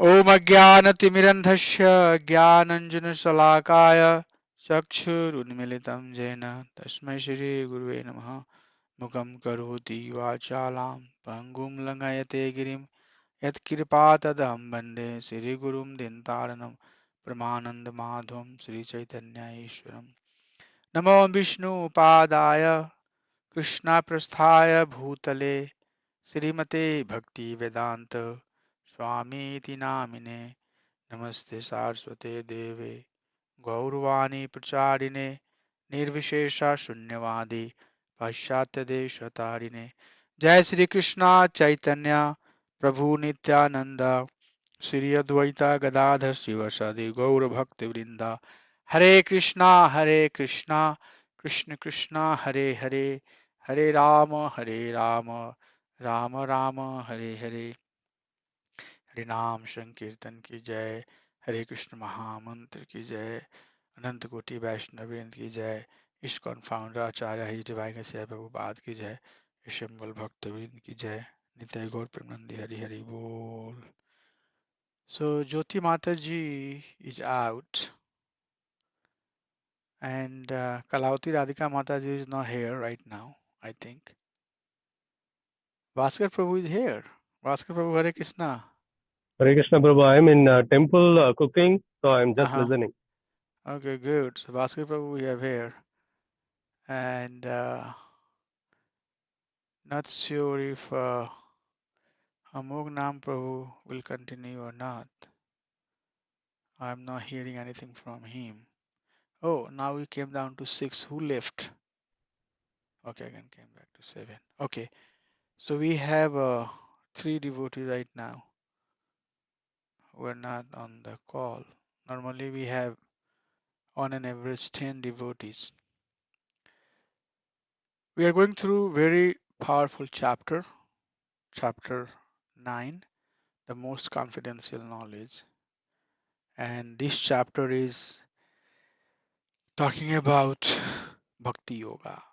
ॐ अज्ञानतिमिरन्धस्य ज्ञानञ्जनशलाकाय चक्षुरुन्मिलितं येन तस्मै श्रीगुरुवे नमः। मुखं करोति वाचालां पङ्गुं लङ्घयते गिरिं यत्कृपातदहं वन्दे श्रीगुरुं दीनतारिणं परमानन्दमाधवं श्रीचैतन्य ईश्वरम्। नमो विष्णुपादाय कृष्णप्रस्थाय भूतले श्रीमते भक्तिवेदान्त स्वामीति नामिने नमस्ते सारस्वते देवे गौरवाणी प्रचारिणे निर्विशेषा शून्यवादी पाश्चात्यदेशतारिणे। जय श्री कृष्णा चैतन्य प्रभु नित्यानंद श्री अद्वैता गदाधर शिवसदि गौर भक्त वृंदा। हरे कृष्णा कृष्ण कृष्णा हरे हरे, हरे राम राम राम हरे हरे। हरे नाम संकीर्तन की जय, हरे कृष्ण महामंत्र की जय, अनंत कोटि वैष्णव वृंद की जय, इस्कॉन फाउंडर आचार्य हरि डिवाइन से प्रभुपाद की जय, विशंबल भक्त वृंद की जय, नित्य गौर प्रेमानंदी हरि हरि बोल। So Jyoti Mataji is out and Kalavati Radhika Mataji is not here right now, I think. Bhaskar Prabhu is here. Bhaskar Prabhu, Hare Krishna. Hare Krishna Prabhu, I'm in temple cooking, so I'm just Uh-huh. listening. Okay, good. So Bhaskar Prabhu we have here. And not sure if Amognam Prabhu will continue or not. I'm not hearing anything from him. Oh, now we came down to 6. Who left? Okay, again came back to 7. Okay, so we have 3 devotees right now. We're not on the call. Normally we have on an average 10 devotees. We are going through very powerful chapter, chapter 9, the most confidential knowledge. And this chapter is talking about Bhakti Yoga,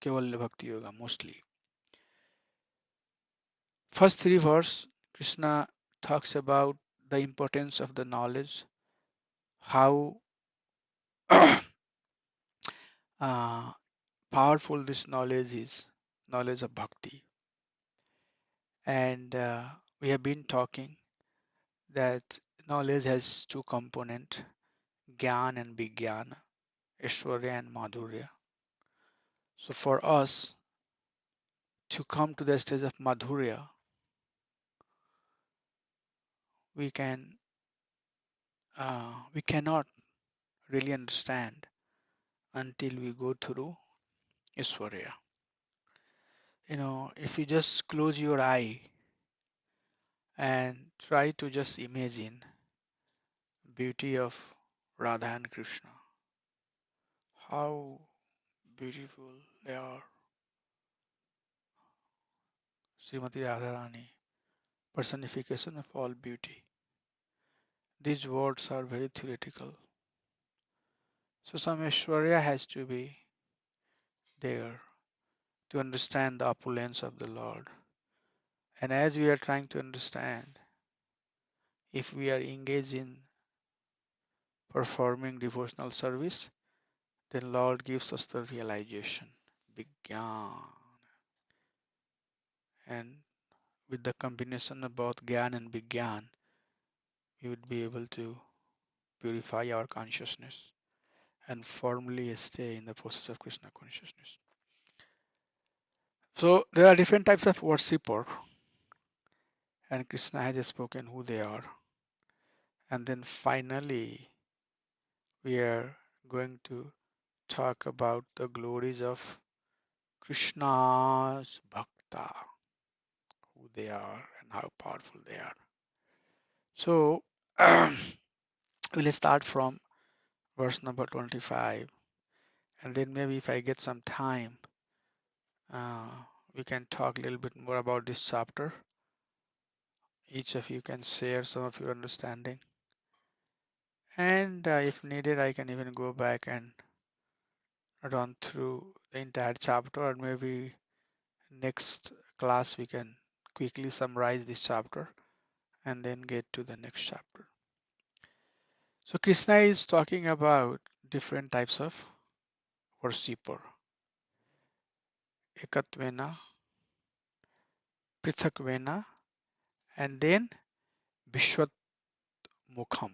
Kevalya Bhakti Yoga mostly. First 3 verse, Krishna talks about the importance of the knowledge, how powerful this knowledge is, knowledge of Bhakti. And we have been talking that knowledge has 2 components, Gyan and Vigyan, Aishwarya and Madhurya. So for us to come to the stage of Madhurya, we cannot really understand until we go through Iswarya. If you just close your eye and try to just imagine beauty of Radha and Krishna, how beautiful they are. Srimati Radharani, personification of all beauty. These words are very theoretical. So some Aishwarya has to be there to understand the opulence of the Lord. And as we are trying to understand, if we are engaged in performing devotional service, then Lord gives us the realization, Vigyan. And with the combination of both Gyan and Vigyan, we would be able to purify our consciousness and firmly stay in the process of Krishna consciousness. So there are different types of worshipper, and Krishna has spoken who they are. And then finally, we are going to talk about the glories of Krishna's Bhakta, who they are and how powerful they are. So we'll start from verse number 25, and then maybe if I get some time, uh, we can talk a little bit more about this chapter. Each of you can share some of your understanding, and if needed, I can even go back and run through the entire chapter, or maybe next class we can quickly summarize this chapter and then get to the next chapter. So Krishna is talking about different types of worshipper. Ekatvena, Prithakvena, and then Vishwatmukham.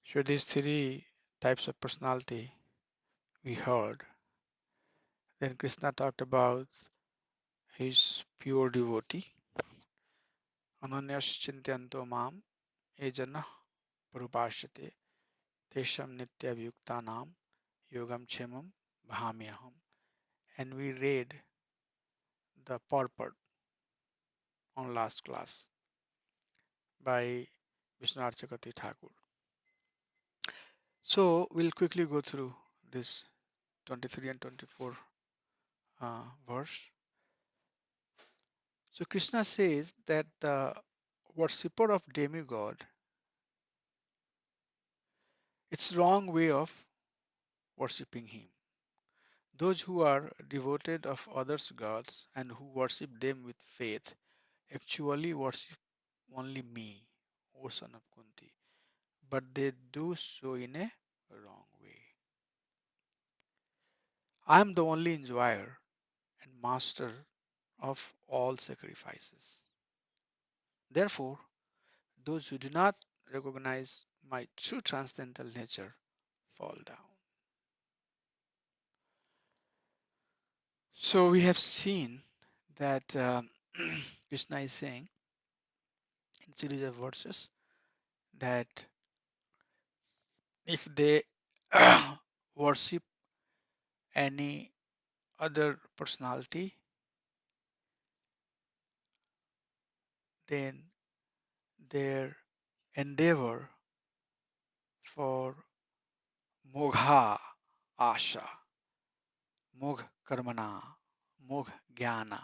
So these three types of personality we heard. Then Krishna talked about his pure devotee. Ananyaschintyanto mam ejana parupashyate tesham nityabhyuktanam yogam chemam bhamyaham. And we read the purport on last class by Vishwanath Chakravarti Thakur. So we'll quickly go through this 23 and 24 verse. So Krishna says that the worshipper of demigod, it's wrong way of worshipping him. Those who are devoted of others' gods and who worship them with faith actually worship only me, O son of Kunti, but they do so in a wrong way. I am the only enjoyer and master of all sacrifices. Therefore, those who do not recognize my true transcendental nature fall down. So we have seen that Krishna is saying in series of verses that if they worship any other personality, then their endeavor for mogha asha, mogh karmana, mogh jnana,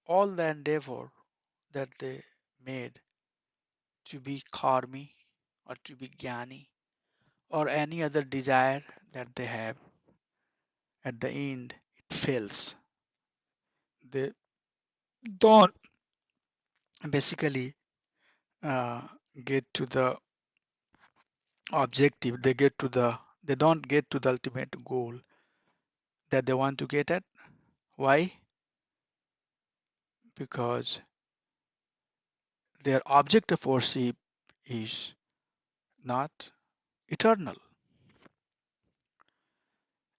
all the endeavor that they made to be karmi or to be jnani or any other desire that they have, at the end it fails. They don't basically uh, get to the objective. They don't get to the ultimate goal that they want to get at. Why? Because their object of worship is not eternal,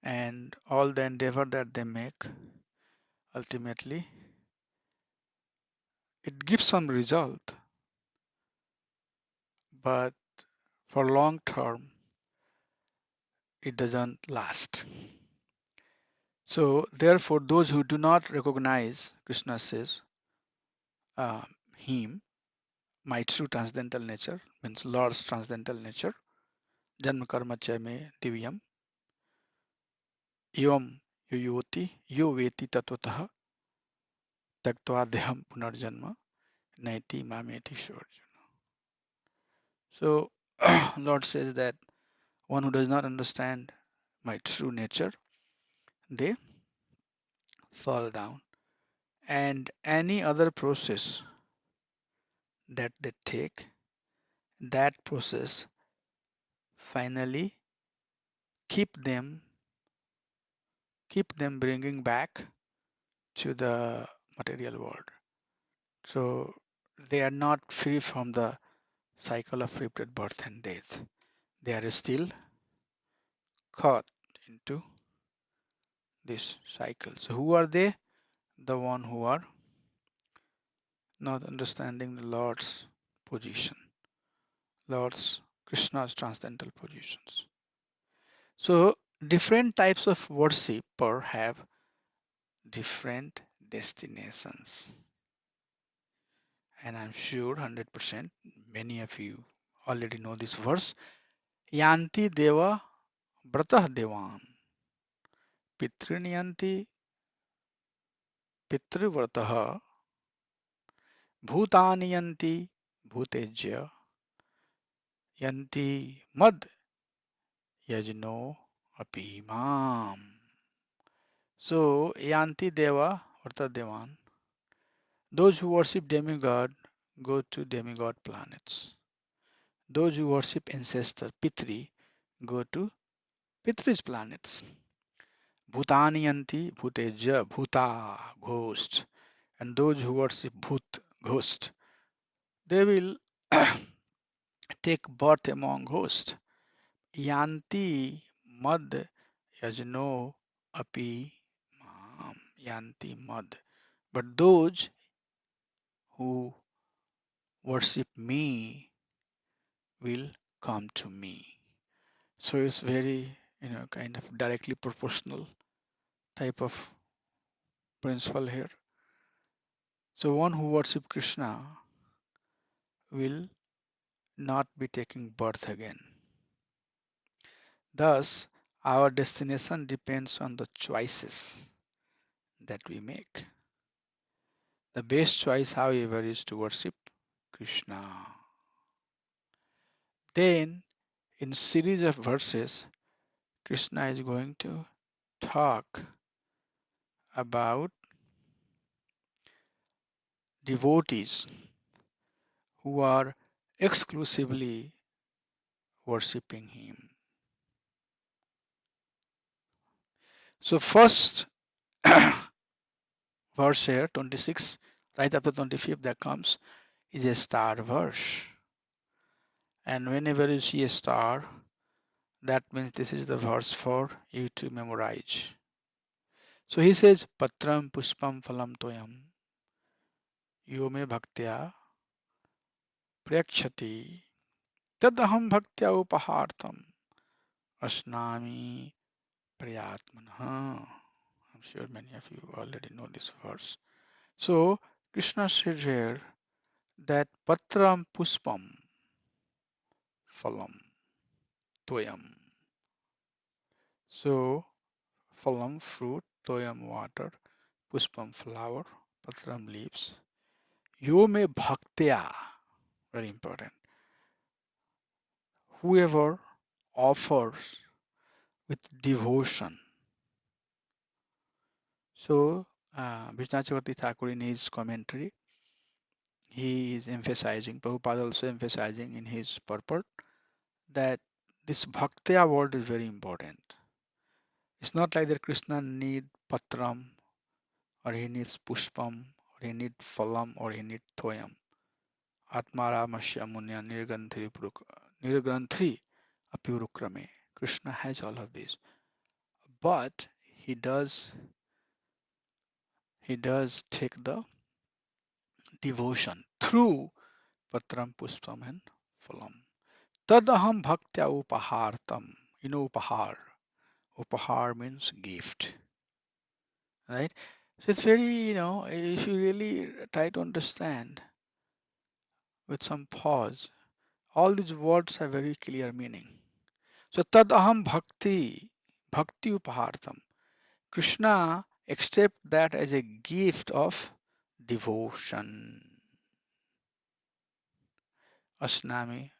and all the endeavor that they make ultimately it gives some result, but for long term it doesn't last. So therefore those who do not recognize, Krishna says, uh, him, my true transcendental nature, means Lord's transcendental nature, janma karma cha me divyam evam yuyoti yo veti tatvatah taktva deham punarjanma naiti mameti shorjana. So Lord says that one who does not understand my true nature, they fall down. And any other process that they take, that process finally keep them bringing back to the material world. So they are not free from the cycle of repeated birth and death. They are still caught into this cycle. So who are they? The one who are not understanding the Lord's position, Lord's Krishna's transcendental positions. So different types of worshipper have different destinations. And I'm sure 100% many of you already know this verse. Yanti deva bratah devan pitrinyanti pitrivratah bhutani yanti bhutejya yanti mad yajno apimam. So yanti deva bratah devan, Those who worship demigod go to demigod planets. Those who worship ancestor Pitri go to Pitri's planets. Bhutani yanti bhuteja bhuta ghost. And those who worship Bhut ghost, they will take birth among ghosts. Yanti mad yajno api yanti mad. But those who worship me will come to me. So it's very, kind of directly proportional type of principle here. So one who worships Krishna will not be taking birth again. Thus, our destination depends on the choices that we make. The best choice, however, is to worship Krishna. Then, in series of verses, Krishna is going to talk about devotees who are exclusively worshipping him. So first verse here, 26, right after 25th that comes, is a star verse. And whenever you see a star, that means this is the verse for you to memorize. So he says, Patram Pushpam Phalam Toyam Yome Bhaktya Prayakshati Tadaham Bhaktya Upahartam Asnami Prayatmanha. I'm sure many of you already know this verse. So Krishna says here that Patram Pushpam Phalam Toyam. So Phalam fruit, Toyam water, Pushpam flower, Patram leaves. Yome Bhaktya, very important. Whoever offers with devotion. So, Vishnu Chakravarti Thakur in his commentary, he is emphasizing, Prabhupada also emphasizing in his purport that this Bhaktya word is very important. It's not like that Krishna need Patram or he needs Pushpam or he needs Phalam or he needs Toyam. Atmaramasya Munya Nirgranthri Apyurukrame. Krishna has all of these. But he does take the devotion through Patram Pushpam and Phalam. Tadaham Bhaktya Upahartam. You know Upahar. Upahar means gift. Right? So it's very, if you really try to understand with some pause, all these words have very clear meaning. So Tadaham Bhakti Upahartam. Krishna accept that as a gift of devotion. Asnami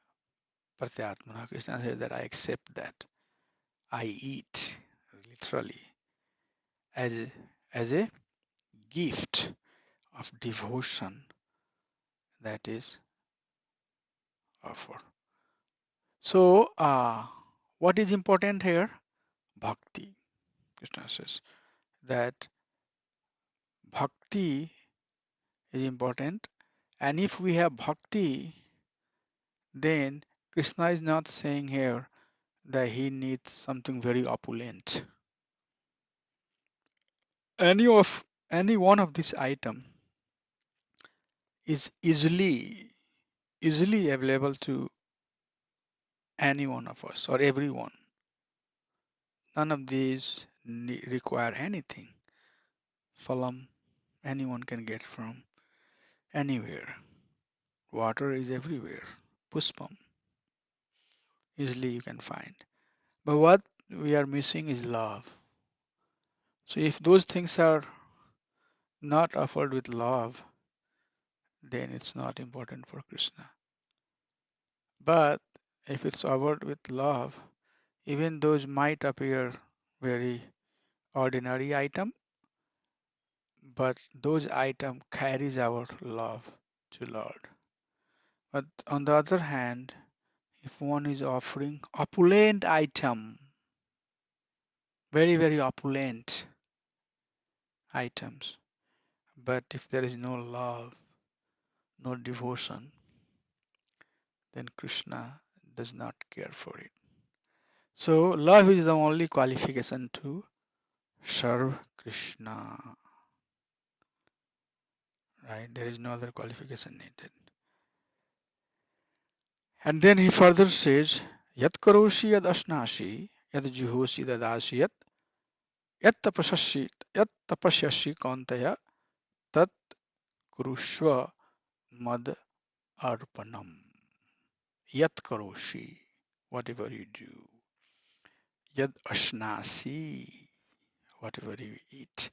Pratyatmana. Krishna says that I accept that. I eat literally as a gift of devotion that is offered. So, what is important here? Bhakti. Krishna says that bhakti is important, and if we have bhakti, then Krishna is not saying here that he needs something very opulent. Any one of these item is easily available to any one of us or everyone. None of these require anything. Phalam, anyone can get from anywhere. Water is everywhere. Pushpam, easily you can find. But what we are missing is love. So if those things are not offered with love, then it's not important for Krishna. But if it's offered with love, even those might appear very ordinary item, but those items carries our love to Lord. But on the other hand, if one is offering opulent item, very very opulent items, but if there is no love, no devotion, then Krishna does not care for it. So love is the only qualification to serve Krishna, right? There is no other qualification needed. And then he further says, Yat karoshi yad asnashi, yad juhosi dadasi yat tapasyashi kauntaya tat kurushva mad arpanam. Yat karoshi, whatever you do. Yad asnasi, whatever you eat.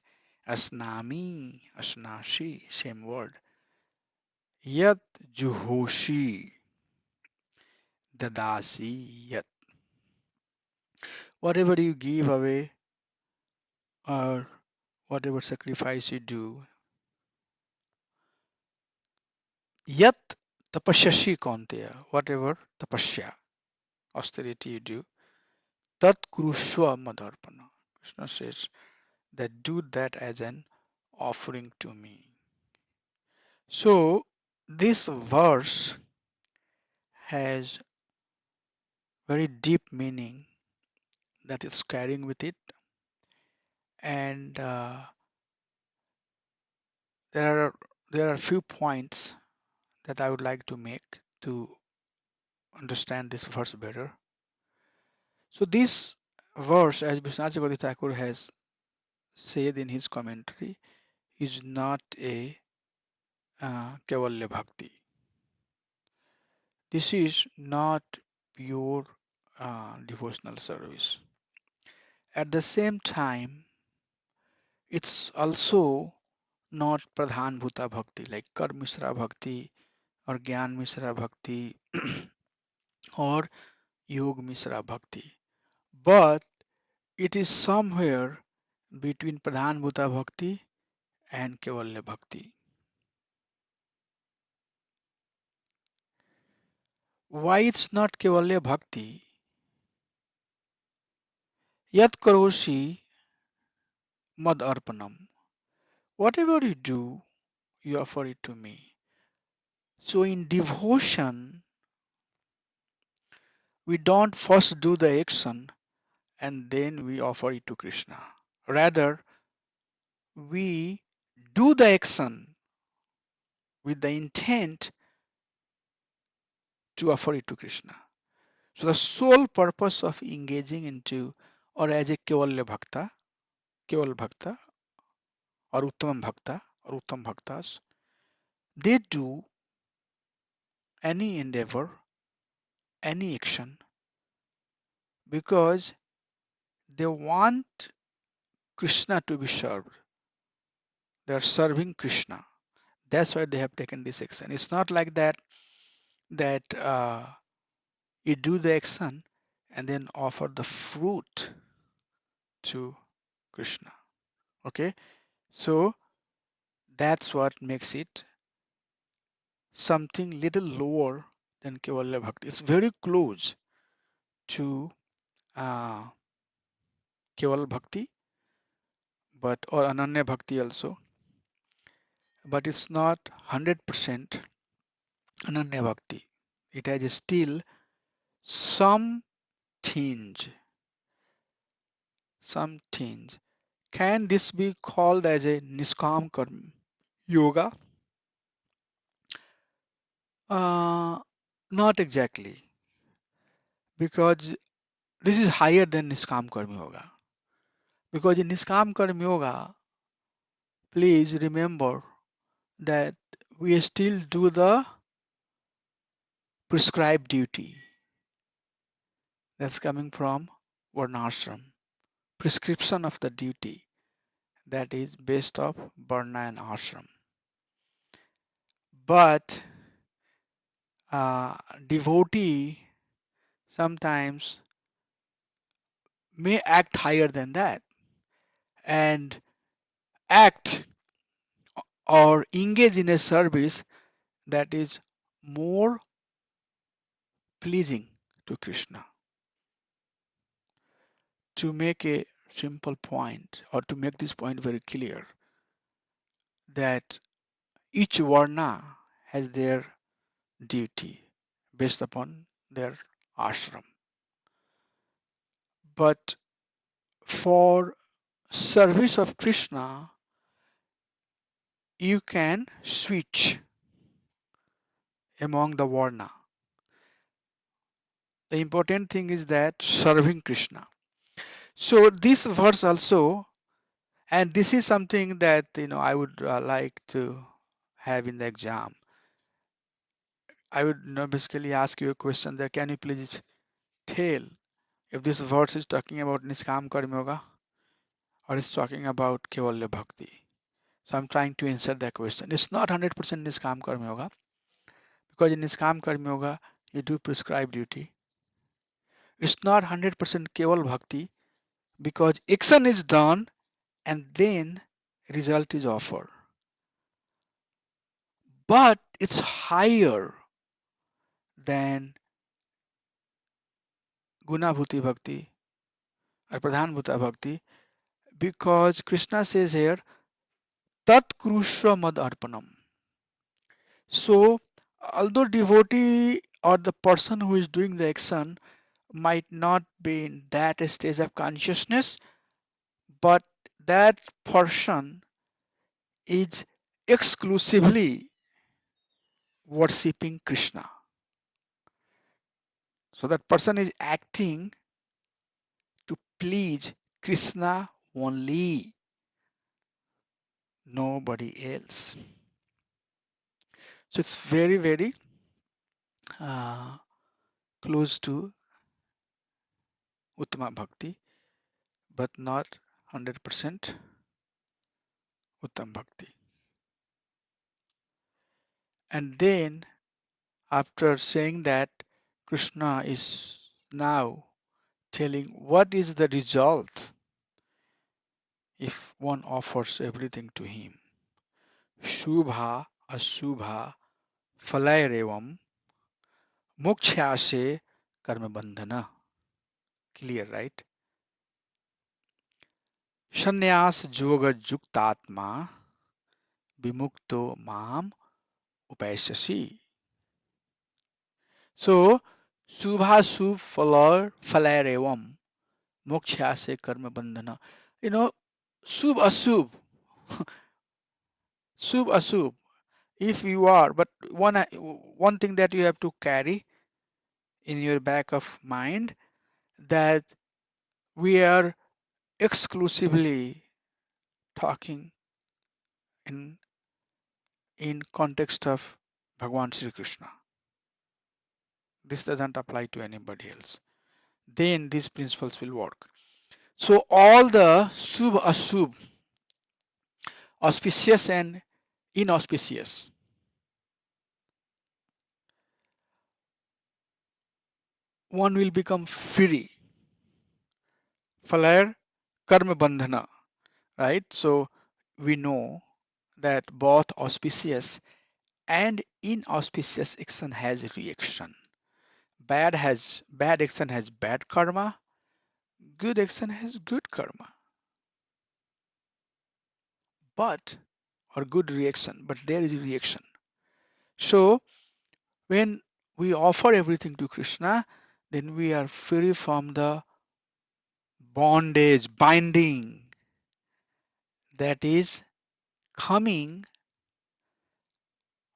Asnami, asnashi, same word. Yat juhoshi, dadasi, yat. Whatever you give away or whatever sacrifice you do, yat tapasyashi kaunteya, whatever tapasya, austerity you do, tat kurushva madarpana. Krishna says that do that as an offering to me. So this verse has very deep meaning that is carrying with it, and there are a few points that I would like to make to understand this verse better. So this verse, as Vishwanath Chakravarti Thakur has said in his commentary, is not a Kevalya Bhakti. This is not pure devotional service. At the same time, it's also not Pradhan Bhuta Bhakti like Kar Mishra Bhakti or Gyan Mishra Bhakti or Yog Mishra Bhakti. But it is somewhere between Pradhan Bhuta Bhakti and Kevalya Bhakti. Why it's not Kevalya Bhakti? Yat karoshi mad arpanam. Whatever you do, you offer it to me. So in devotion, we don't first do the action and then we offer it to Krishna. Rather, we do the action with the intent to offer it to Krishna. So the sole purpose of engaging into or as a Kevalya Bhakta, Keval Bhakta or Uttam Bhakta or Uttam Bhaktas, they do any endeavor, any action because they want Krishna to be served. They are serving Krishna. That's why they have taken this action. It's not like that you do the action and then offer the fruit to Krishna. Okay, so that's what makes it something little lower than Kevalya Bhakti. It's very close to uh, Keval Bhakti, but or Ananya Bhakti also, but it's not 100% Ananya Bhakti. It has still some tinge, some tinge. Can this be called as a Niskam Karma yoga? Uh, Not exactly, because this is higher than Niskam Karma Yoga. Because in Niskam Karma Yoga, please remember that we still do the prescribed duty that's coming from Varnashram. Prescription of the duty that is based off Varna and Ashram. But devotee sometimes may act higher than that and act or engage in a service that is more pleasing to Krishna. To make a simple point, or to make this point very clear, that each varna has their duty based upon their ashram. But for service of Krishna, you can switch among the varna. The important thing is that serving Krishna. So this verse also, and this is something that I would like to have in the exam. I would basically ask you a question that can you please tell if this verse is talking about Niskam Karma Yoga or is talking about Kevalya Bhakti. So I'm trying to answer that question. It's not 100% Niskam Karma Yoga, because in Niskam Karma Yoga you do prescribe duty. It's not 100% Keval Bhakti, because action is done and then result is offered. But it's higher than Gunabhuti Bhakti or Pradhanbhuta Bhakti, because Krishna says here, Tat Krushva Mad Arpanam. So, although devotee or the person who is doing the action might not be in that stage of consciousness, but that person is exclusively worshipping Krishna. So that person is acting to please Krishna only, nobody else. So it's very, very close to Uttama Bhakti, but not 100% Uttam Bhakti. And then after saying that, Krishna is now telling what is the result if one offers everything to him. Shubha Ashubha Falayrevam Mokshase Karma Bandhana. Clear, right? Sannyas Yoga Juktatma Vimukto Mam Upaisasi. So, Subha Shubh Falayrevam Moksha se karma bandhana. Shubh Ashubh, Shubh Ashubh. If you are, but one thing that you have to carry in your back of mind, that we are exclusively talking in context of Bhagwan Sri Krishna. This doesn't apply to anybody else. Then these principles will work. So all the Shubh Ashubh, auspicious and inauspicious, one will become free. Falar karma bandhana, right? So we know that both auspicious and inauspicious action has reaction. Bad action has bad karma, good action has good karma. But or good reaction, but there is a reaction. So when we offer everything to Krishna, then we are free from the bondage, binding that is coming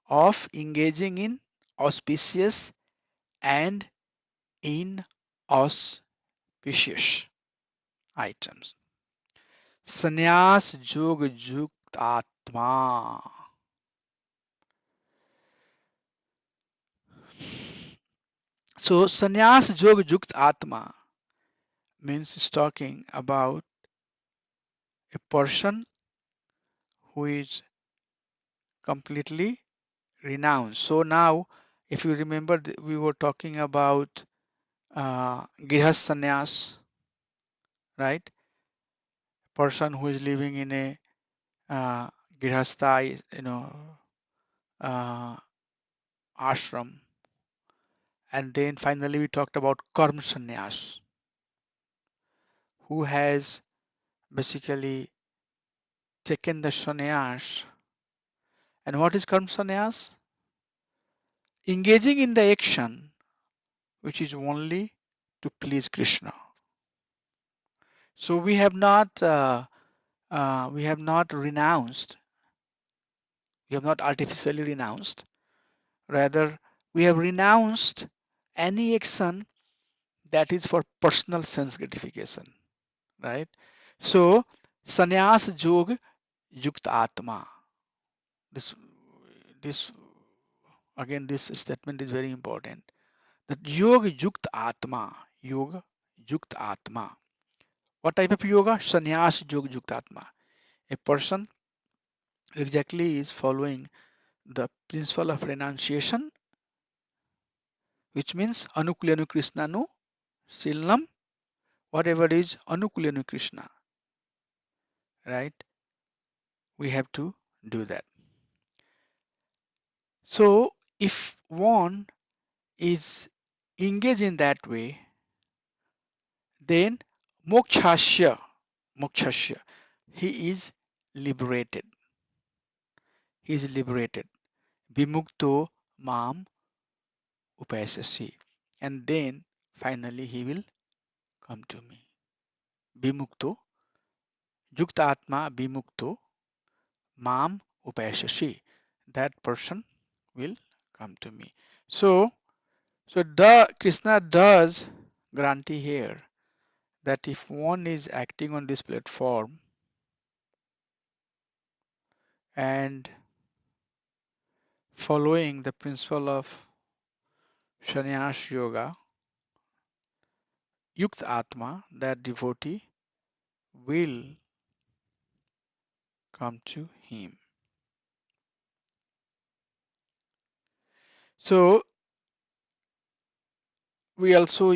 of engaging in auspicious and inauspicious items. Sannyas Yog Jukt Atma. So Sannyas Yog Jukt Atma means it's talking about a person who is completely renounced. So now, if you remember, we were talking about Grihas Sannyas, right? Person who is living in a Grihastha is, uh, ashram. And then finally we talked about Karma Sannyas, who has basically taken the sannyas. And what is Karma Sannyas? Engaging in the action which is only to please Krishna. So we have not renounced, we have not artificially renounced. Rather, we have renounced any action that is for personal sense gratification, right? So, sannyas yog yukta atma. This, this again, this statement is very important. That yoga yukta atma, yoga yukta atma. What type of yoga? Sannyas yoga yukta atma. A person exactly is following the principle of renunciation, which means anukulyanu krishnanu silnam, whatever is anukulyanu Krishna, right? We have to do that. So if one is engaged in that way, then mokshasya, mokshasya, he is liberated. He is liberated. Vimukto mam upayasasi. And then finally he will come to me. Vimukto, yukta atma vimukto mam upayasasi. That person will come to me. So the Krishna does guarantee here that if one is acting on this platform and following the principle of sannyas yoga, yukta atma, that devotee will come to him. So we also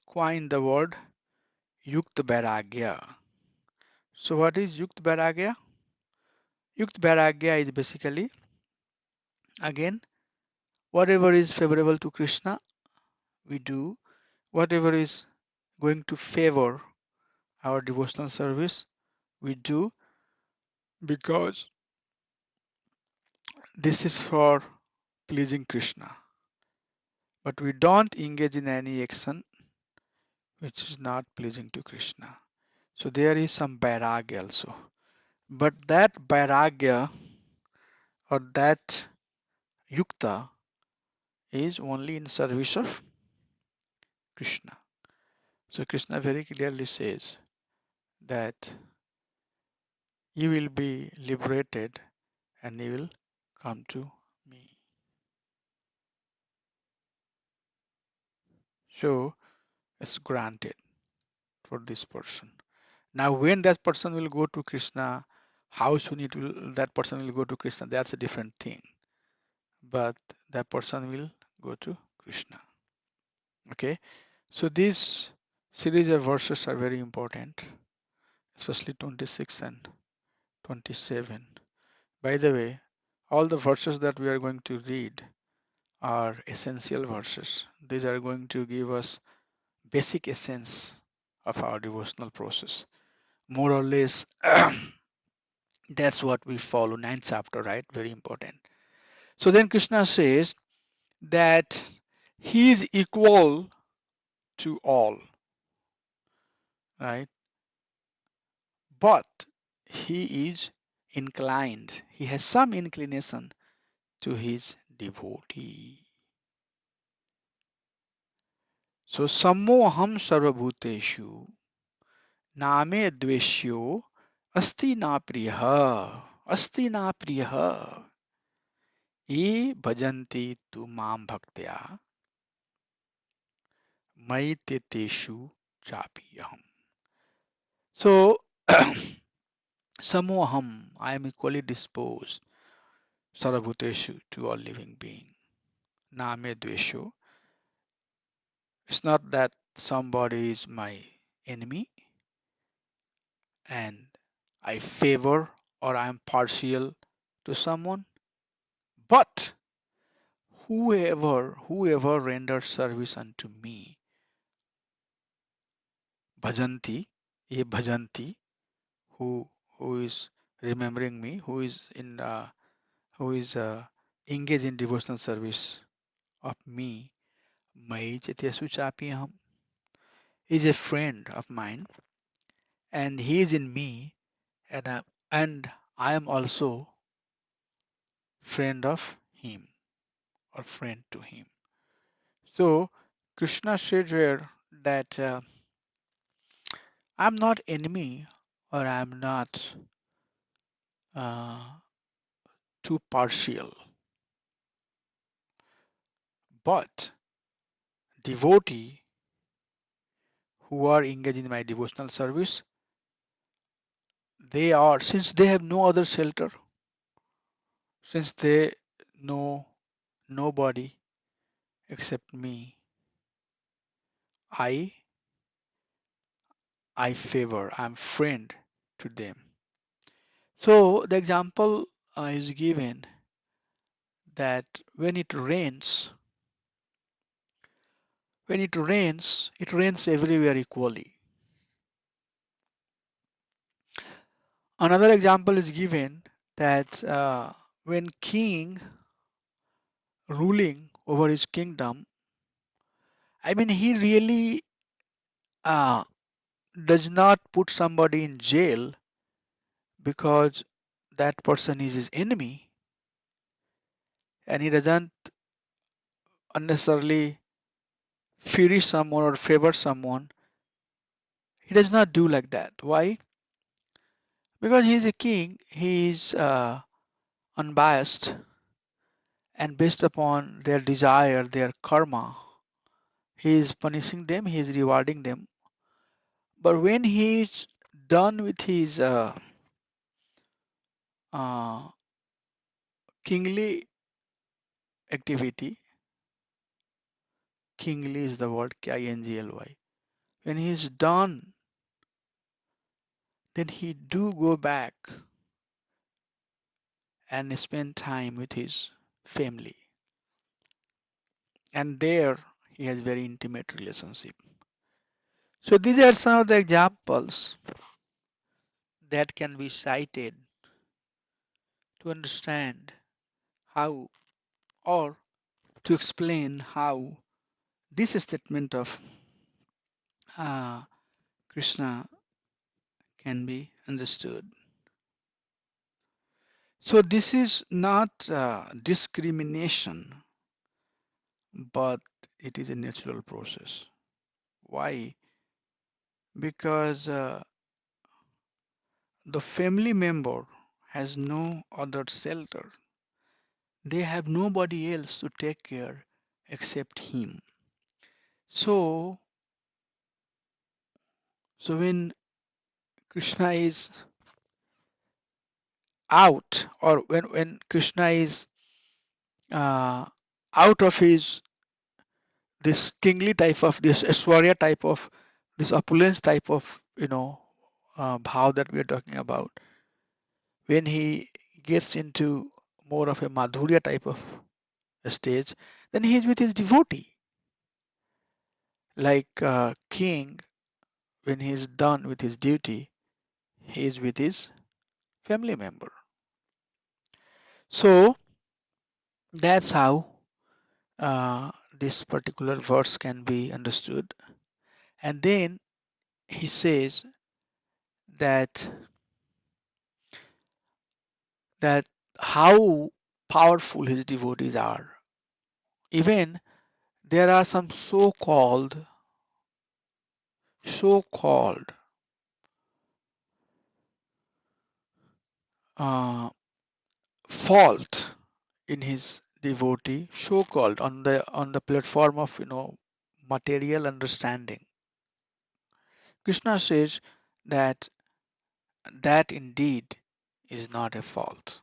coin the word yukta vairagya. So what is yukta vairagya? Yukta vairagya is basically, again, whatever is favorable to Krishna, we do. Whatever is going to favor our devotional service, we do, because this is for pleasing Krishna. But we don't engage in any action which is not pleasing to Krishna. So there is some vairagya also. But that vairagya or that yukta is only in service of Krishna. So Krishna very clearly says that you will be liberated and you will come to me. So it's granted for this person. Now when that person will go to Krishna, how soon that person will go to Krishna, that's a different thing. But that person will go to Krishna. Okay, so these series of verses are very important, especially 26 and 27. By the way, all the verses that we are going to read are essential verses. These are going to give us basic essence of our devotional process. More or less, that's what we follow. Ninth chapter, right? Very important. So then Krishna says that he is equal to all, right? But he is inclined. He has some inclination to his devotee. So sammoham sarvabhuteshu name dveshyo asti na priya asti na priya ye bhajanti tu mam bhaktya maiteshu chapiyaham. So samoham, I am equally disposed sarvabhuteshu to all living being. Name dvesho, it's not that somebody is my enemy and I favor or I am partial to someone. But whoever renders service unto me, bhajanti, ye bhajanti, who who is remembering me, who is engaged in devotional service of me, mai chaityasu chapiham, is a friend of mine, and he is in me, and I am also friend of him or friend to him. So Krishna said here that I'm not enemy or I'm not uh, too partial, but devotee who are engaged in my devotional service, they are, since they have no other shelter, since they know nobody except me, I I'm friend to them. So the example is given that it rains everywhere equally. Another example is given that when king ruling over his kingdom, I mean, he really uh, does not put somebody in jail because that person is his enemy, and he doesn't unnecessarily fury someone or favor someone. He does not do like that. Why? Because he is a king, he is unbiased, and based upon their desire, their karma, he is punishing them, he is rewarding them. But when he is done with his uh, kingly activity, kingly is the word K-I-N-G-L-Y. When he is done, then he do go back and spend time with his family, and there he has very intimate relationship. So these are some of the examples that can be cited to understand how, or to explain how this statement of uh, Krishna can be understood. So this is not discrimination, but it is a natural process. Why? Because the family member has no other shelter. They have nobody else to take care except him. So, so when Krishna is out, or when Krishna is uh, out of his this kingly type of this Aishwarya type of this opulence type of bhav that we are talking about, when he gets into more of a madhurya type of a stage, then he is with his devotee, like king. When he is done with his duty, he is with his family member. So that's how this particular verse can be understood. And then he says that that how powerful his devotees are. Even there are some so-called uh, fault in his devotee, so-called on the platform of material understanding. Krishna says that that indeed is not a fault.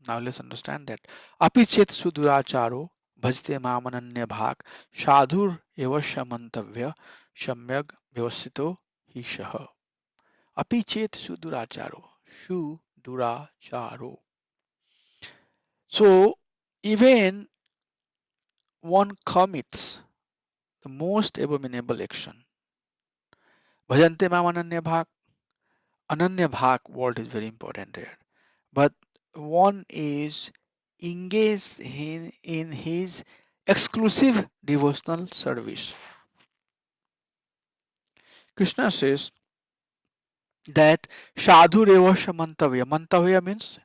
Now let's understand that. Api chet suduracharo bhajte mamananya bhak sadhur evasya mantavya samyak vyavasito hi shaha. Api chet suduracharo. Shu Duracharo. So even one commits the most abominable action. Bhajante mam ananya bhak. Ananya bhak word is very important here. But one is engaged in his exclusive devotional service. Krishna says that sadhu revasya mantavya. Mantavya means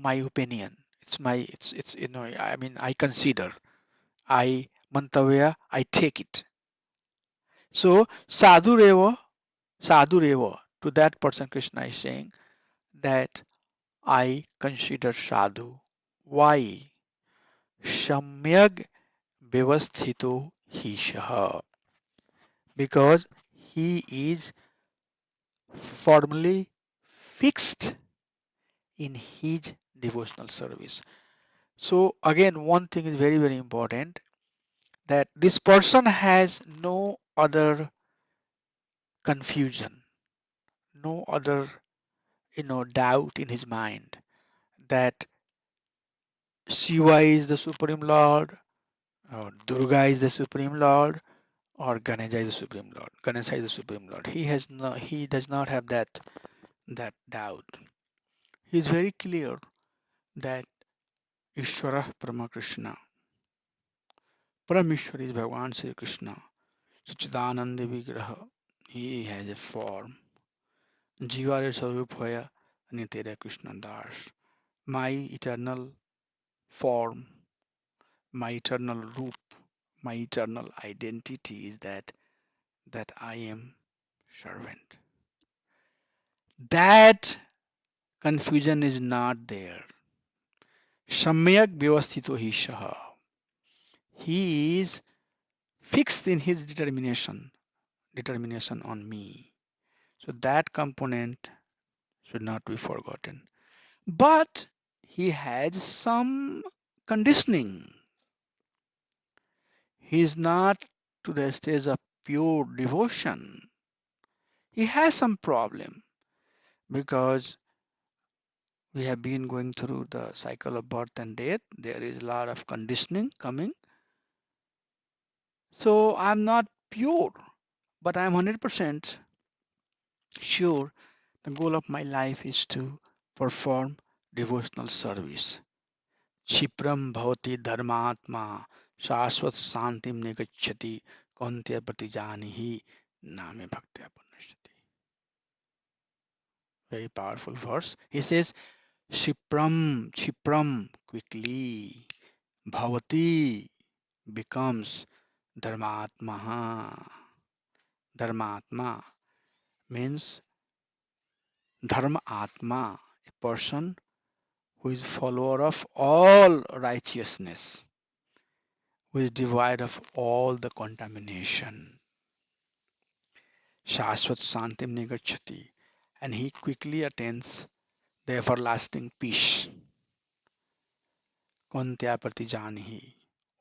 my opinion. It's I mean I consider. I mantavya I take it. So sadhu reva to that person Krishna is saying that I consider sadhu. Why? Samyag Vyavasthito Hishaha, because he is formally fixed in his devotional service. So again, one thing is very, very important, that this person has no other confusion, no other doubt in his mind that Shiva is the Supreme Lord, or Durga is the Supreme Lord, or Ganesha is the Supreme Lord. Ganesha is the Supreme Lord. He does not have that doubt. He is very clear that Ishvara Paramakrishna, Parameshwar is Bhagavan Sri Krishna, Sachidananda Vigraha. He has a form. Jivare Sarup Hoya Nitera Krishna Das. My eternal form, my eternal roop, my eternal identity is that I am servant. That confusion is not there. Samyak Vyavasthito Hishaha. He is fixed in his determination on me. So that component should not be forgotten. But he has some conditioning. He is not to the stage of pure devotion. He has some problem because we have been going through the cycle of birth and death. There is a lot of conditioning coming. So I'm not pure, but I'm 100% sure the goal of my life is to perform devotional service. क्षिप्रम भवति धर्मात्मा शाश्वत शांतिम निगच्छति कौन्तेय प्रतिजानीहि नामे भक्त्या पुनश्यति. Very powerful verse. He says क्षिप्रम quickly, bhavati becomes dharmatma. Dharmatma means dharma atma, a person who is follower of all righteousness, who is devoid of all the contamination. Shashvat Santim Nigachati, and he quickly attains the everlasting peace. Kuntya Pratijanihi.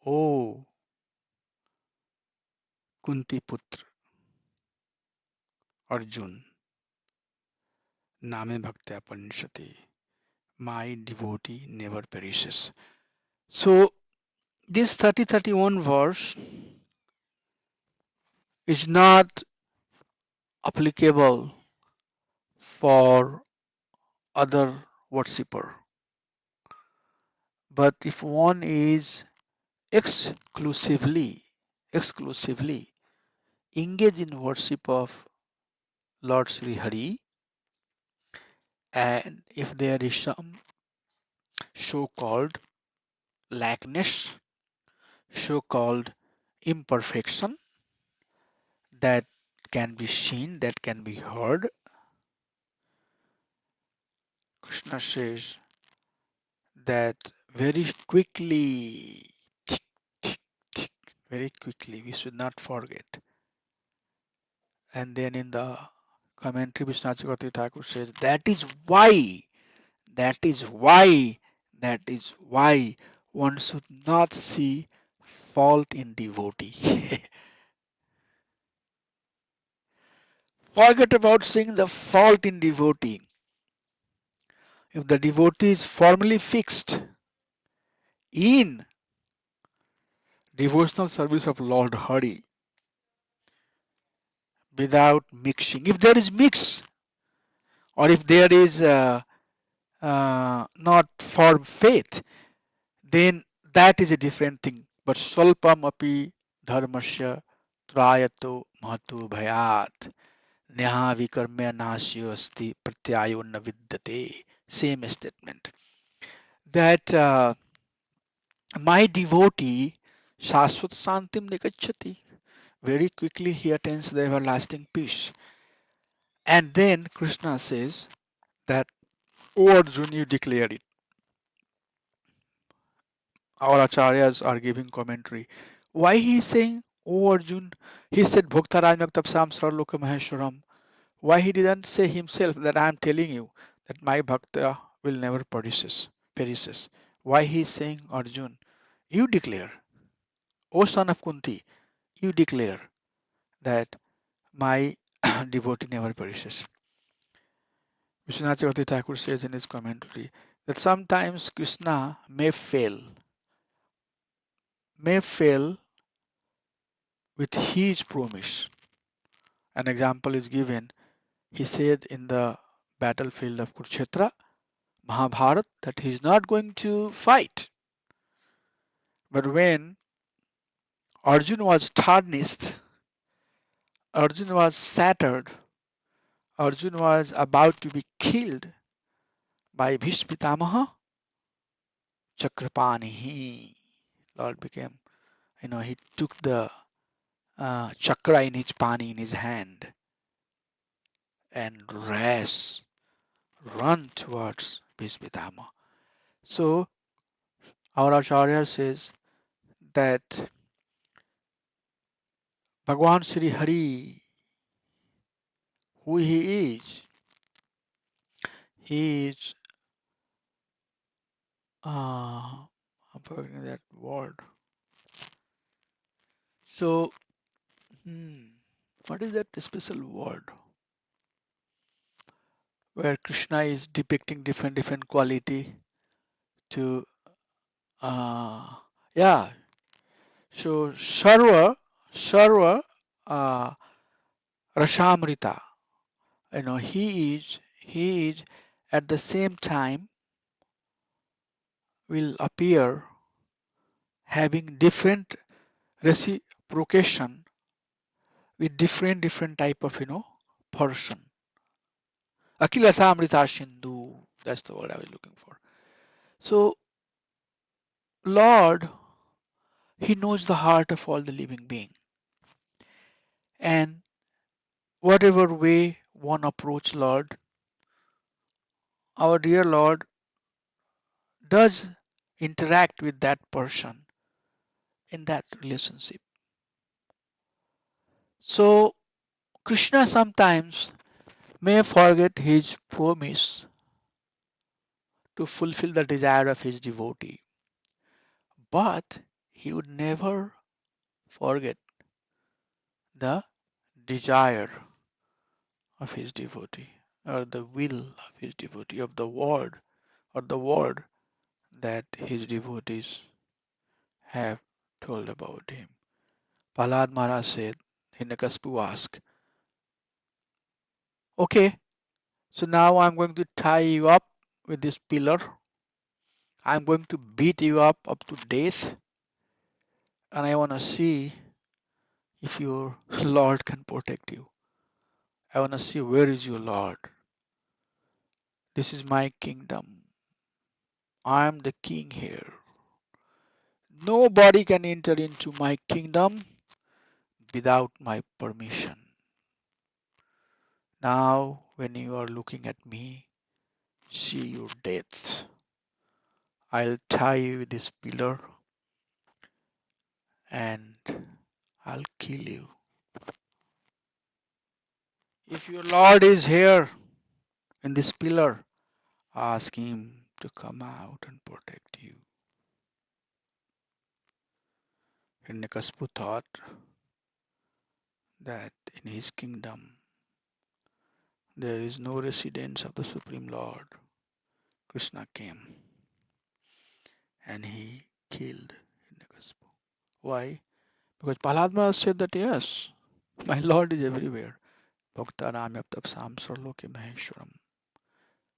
O Kunti Putra Arjun, Name Bhaktya Panishati. My devotee never perishes. So this 30-31 verse is not applicable for other worshipper. But if one is exclusively engaged in worship of Lord Sri Hari, and if there is some so-called lackness, so-called imperfection that can be seen, that can be heard, Krishna says that very quickly, very quickly, we should not forget. And then in the commentary, Vishwanath Chakravarti Thakur says that is why, that is why, that is why one should not see fault in devotee. Forget about seeing the fault in devotee. if the devotee is formally fixed in devotional service of Lord Hari without mixing, if there is mix or if there is not for faith, then that is a different thing. But swalpam api dharmasya trayato mahatu bhayat neha vikarmya nasyo asti pratyayo na vidyate. Same statement. That my devotee shashvat santim nikachati. Very quickly he attains the everlasting peace. And then Krishna says that, O Arjun, you declare it. Our acharyas are giving commentary. Why he is saying, O Arjun? He said, Bhoktaranyam tapsam sarloka maheshwaram. Why he didn't say himself that I am telling you that my bhakta will never perishes. Why he is saying, Arjun, you declare, O son of Kunti, you declare that my devotee never perishes. Vishwanath Chakravarti Thakur says in his commentary that sometimes Krishna may fail with his promise. An example is given. He said in the battlefield of Kurukshetra, Mahabharat, that he is not going to fight. But when Arjun was tarnished, Arjun was shattered, Arjun was about to be killed by Bhishma Pitamaha, Chakrapani. Lord became, he took the chakra in his pani in his hand and run towards Bhishma Pitamaha. So our Acharya says that Bhagwan Sri Hari, who he is I'm forgetting that word. So, what is that special word where Krishna is depicting different quality to yeah. So Sarva uh, Rashamrita. He is at the same time will appear having different reciprocation with different type of person. Akila Samrita Sindhu, that's the word I was looking for. So Lord, he knows the heart of all the living being, and whatever way one approach Lord, our dear Lord does interact with that person in that relationship. So Krishna sometimes may forget his promise to fulfill the desire of his devotee, but he would never forget the desire of his devotee or the will of his devotee of the word or the word that his devotees have told about him. Prahlad Maharaj said, Hiranyakashipu asked, okay, so now I'm going to tie you up with this pillar. I'm going to beat you up to death, and I want to see if your Lord can protect you. I want to see where is your Lord. This is my kingdom. I am the king here. Nobody can enter into my kingdom without my permission. Now, when you are looking at me, see your death. I'll tie you with this pillar and I'll kill you. If your Lord is here in this pillar, ask him to come out and protect you. Hiranyakashipu thought that in his kingdom there is no residence of the Supreme Lord. Krishna came and he killed Hiranyakashipu. Why? Because Prahlad Maharaj said that yes, my Lord is everywhere. Bhakta Ramyaptapsam Sarloke Maheshwaram.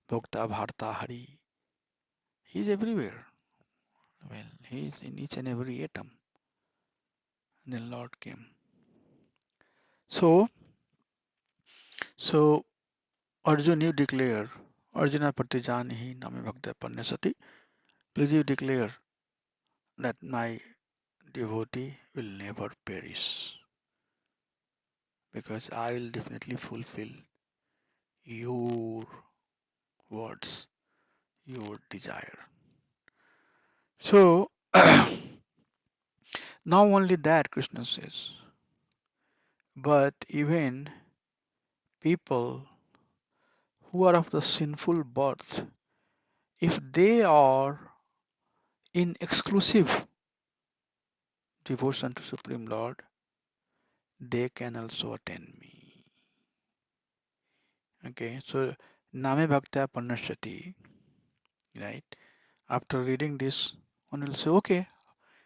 Bhakta Bharta Hari. He is everywhere. Well, he is in each and every atom. And the Lord came. So, so Arjun, you declare, Arjuna Pratijanihi Nami Bhakta Panyasati. Please you declare that my devotee will never perish because I will definitely fulfill your words, your desire. So, not only that, Krishna says, but even people who are of the sinful birth, if they are in exclusive devotion to Supreme Lord, they can also attain me. Okay, so Name Bhakta Panashati, right? After reading this, one will say, okay,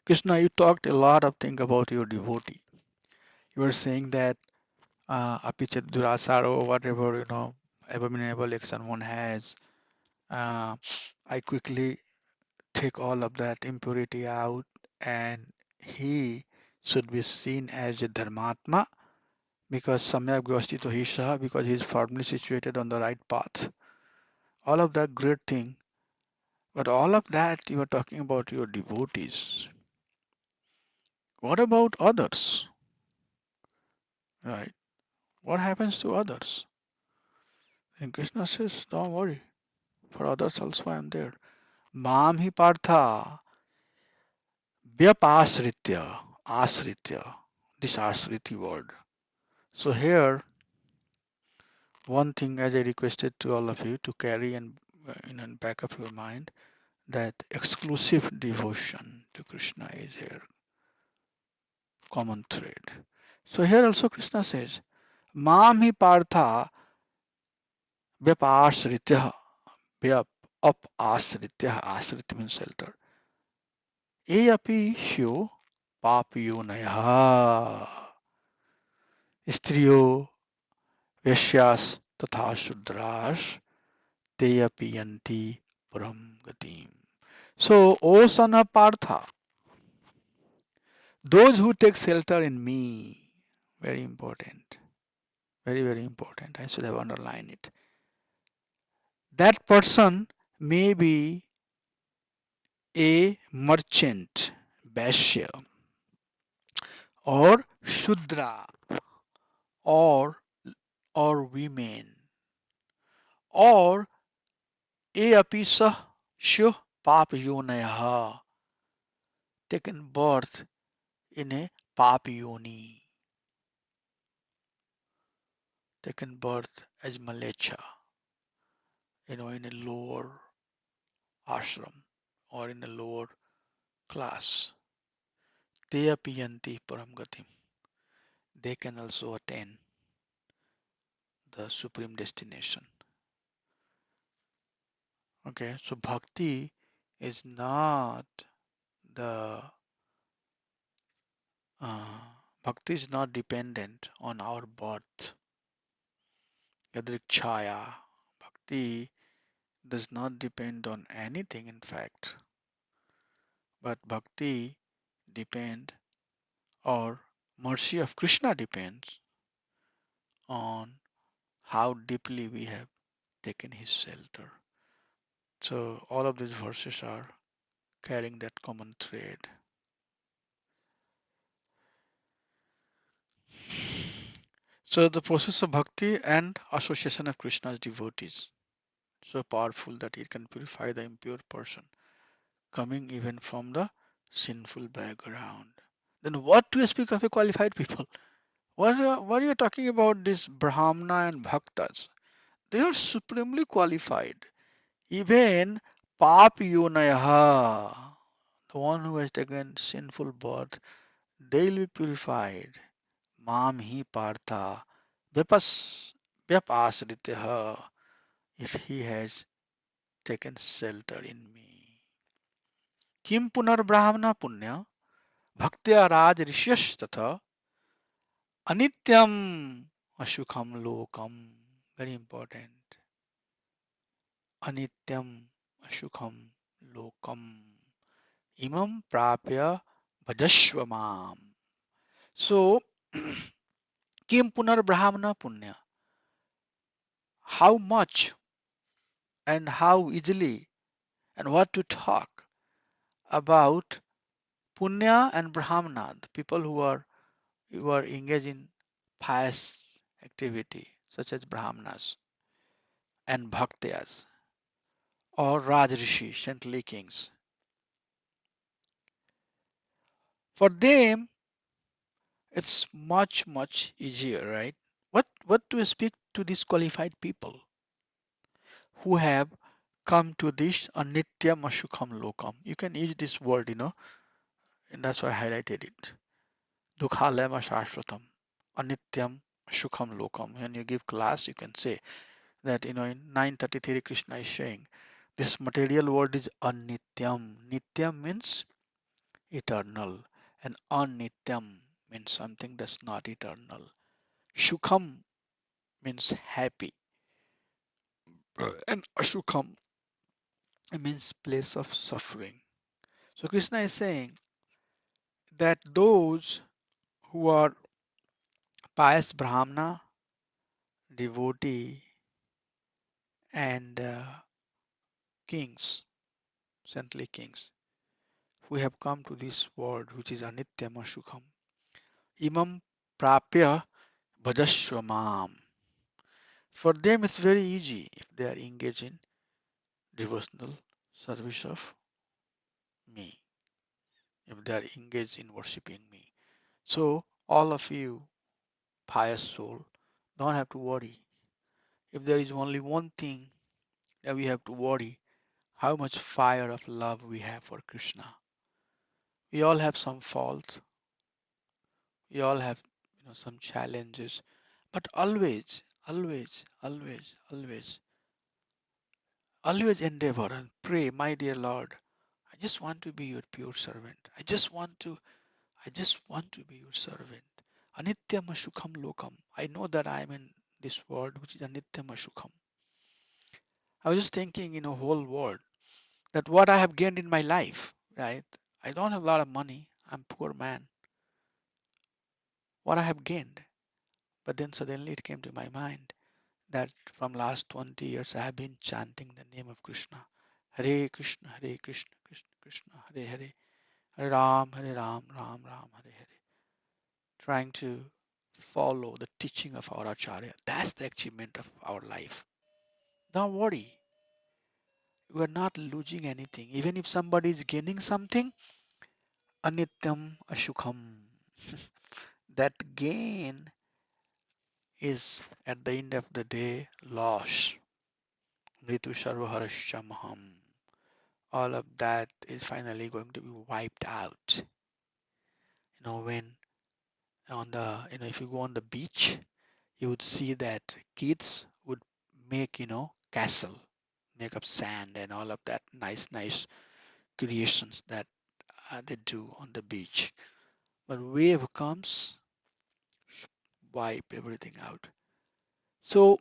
Krishna, you talked a lot of things about your devotee. You were saying that apichat durasaro, whatever, abominable action one has, I quickly take all of that impurity out and he should be seen as a dharmatma because samyak vyavastito hisha, because he is firmly situated on the right path. All of that great thing, but all of that you are talking about your devotees. What about others? Right? What happens to others? And Krishna says, don't worry, for others also I am there. Mam hi partha vyapasritya, asritya, this asriti word. So here, one thing as I requested to all of you to carry and in the back of your mind, that exclusive devotion to Krishna is here, common thread. So here also Krishna says, Mam hi partha vyapasritya, vyap up asritya, asrit means shelter. E api hyo papyonaya. स्त्रियो वैश्यास तथा Shudras te api yanti param gatim. So, O son of Partha, those who take shelter in me, very important, very, very important. I should have underlined it. That person may be a merchant, Vaishya, or Shudra, or women, or a api sah shuh pap yonaya, taken birth in a pap yoni, taken birth as Malecha, in a lower ashram or in a lower class. Te api yanti param gatim. They can also attain the supreme destination. Okay, so bhakti is not the uh, bhakti is not dependent on our birth. Yadrik chaya. Bhakti does not depend on anything in fact, but bhakti depend or mercy of Krishna depends on how deeply we have taken his shelter. So all of these verses are carrying that common thread. So the process of bhakti and association of Krishna's devotees, so powerful that it can purify the impure person, coming even from the sinful background. Then what do you speak of a qualified people? What are you talking about this Brahmana and Bhaktas? They are supremely qualified. Even Papyonayaha, the one who has taken sinful birth, they will be purified. Mam hi partha vyapas vyapasrityaha, if he has taken shelter in me. Kim punar brahmana punya bhaktya raj rishyas tatha anityam ashukham lokam. Very important. Anityam ashukham lokam. Imam prapya bhajashvamam. So, kim punar brahmana punya. How much and how easily and what to talk about punya and brahmana, the people who are engaged in pious activity such as brahmanas and bhaktyas or rajrishi, saintly kings. For them, it's much easier, right? What to speak to these qualified people who have come to this anityam ashukham lokam? You can use this word, and that's why I highlighted it. Dukhalema shashvatam, anityam ashukham lokam. When you give class, you can say that, in 933 Krishna is saying this material world is anityam. Nityam means eternal, and anityam means something that's not eternal. Shukham means happy, and ashukham means place of suffering. So Krishna is saying that those who are pious brahmana, devotee, and kings, saintly kings, who have come to this world which is anityam ashukham, imam prapya bhajashvamam. For them it's very easy if they are engaged in devotional service of me, if they are engaged in worshipping me. So all of you pious soul don't have to worry. If there is only one thing that we have to worry, how much fire of love we have for Krishna. We all have some faults, we all have some challenges, but always endeavor and pray, my dear Lord, I just want to be your pure servant. I just want to be your servant. Anityam Sukham Lokam. I know that I am in this world which is Anityam Sukham. I was just thinking in a whole world that what I have gained in my life, right? I don't have a lot of money. I'm a poor man. What I have gained. But then suddenly it came to my mind that from last 20 years I have been chanting the name of Krishna. Hare Krishna, Hare Krishna, Krishna Krishna, Hare Hare, Hare Ram, Ram Ram, Hare Hare. Trying to follow the teaching of our Acharya. That's the achievement of our life. Don't worry. We are not losing anything. Even if somebody is gaining something, anityam ashukham. That gain is at the end of the day loss. Mritu sarvaharasya maham. All of that is finally going to be wiped out. When if you go on the beach, you would see that kids would make, castle, make up sand and all of that nice creations that they do on the beach. But wave comes, wipe everything out. So,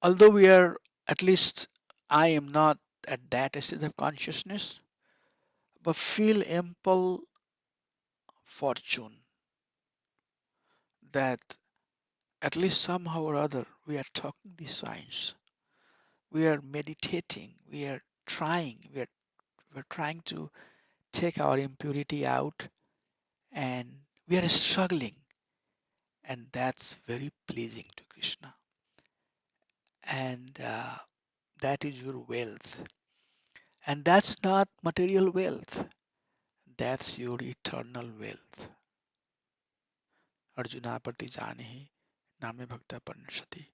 although we are, at least I am not at that state of consciousness, but feel ample fortune that at least somehow or other we are talking the science, we are meditating, we're trying to take our impurity out, and we are struggling, and that's very pleasing to Krishna. And that is your wealth, and that's not material wealth, that's your eternal wealth. Arjuna prati janahi name bhakta parnashati.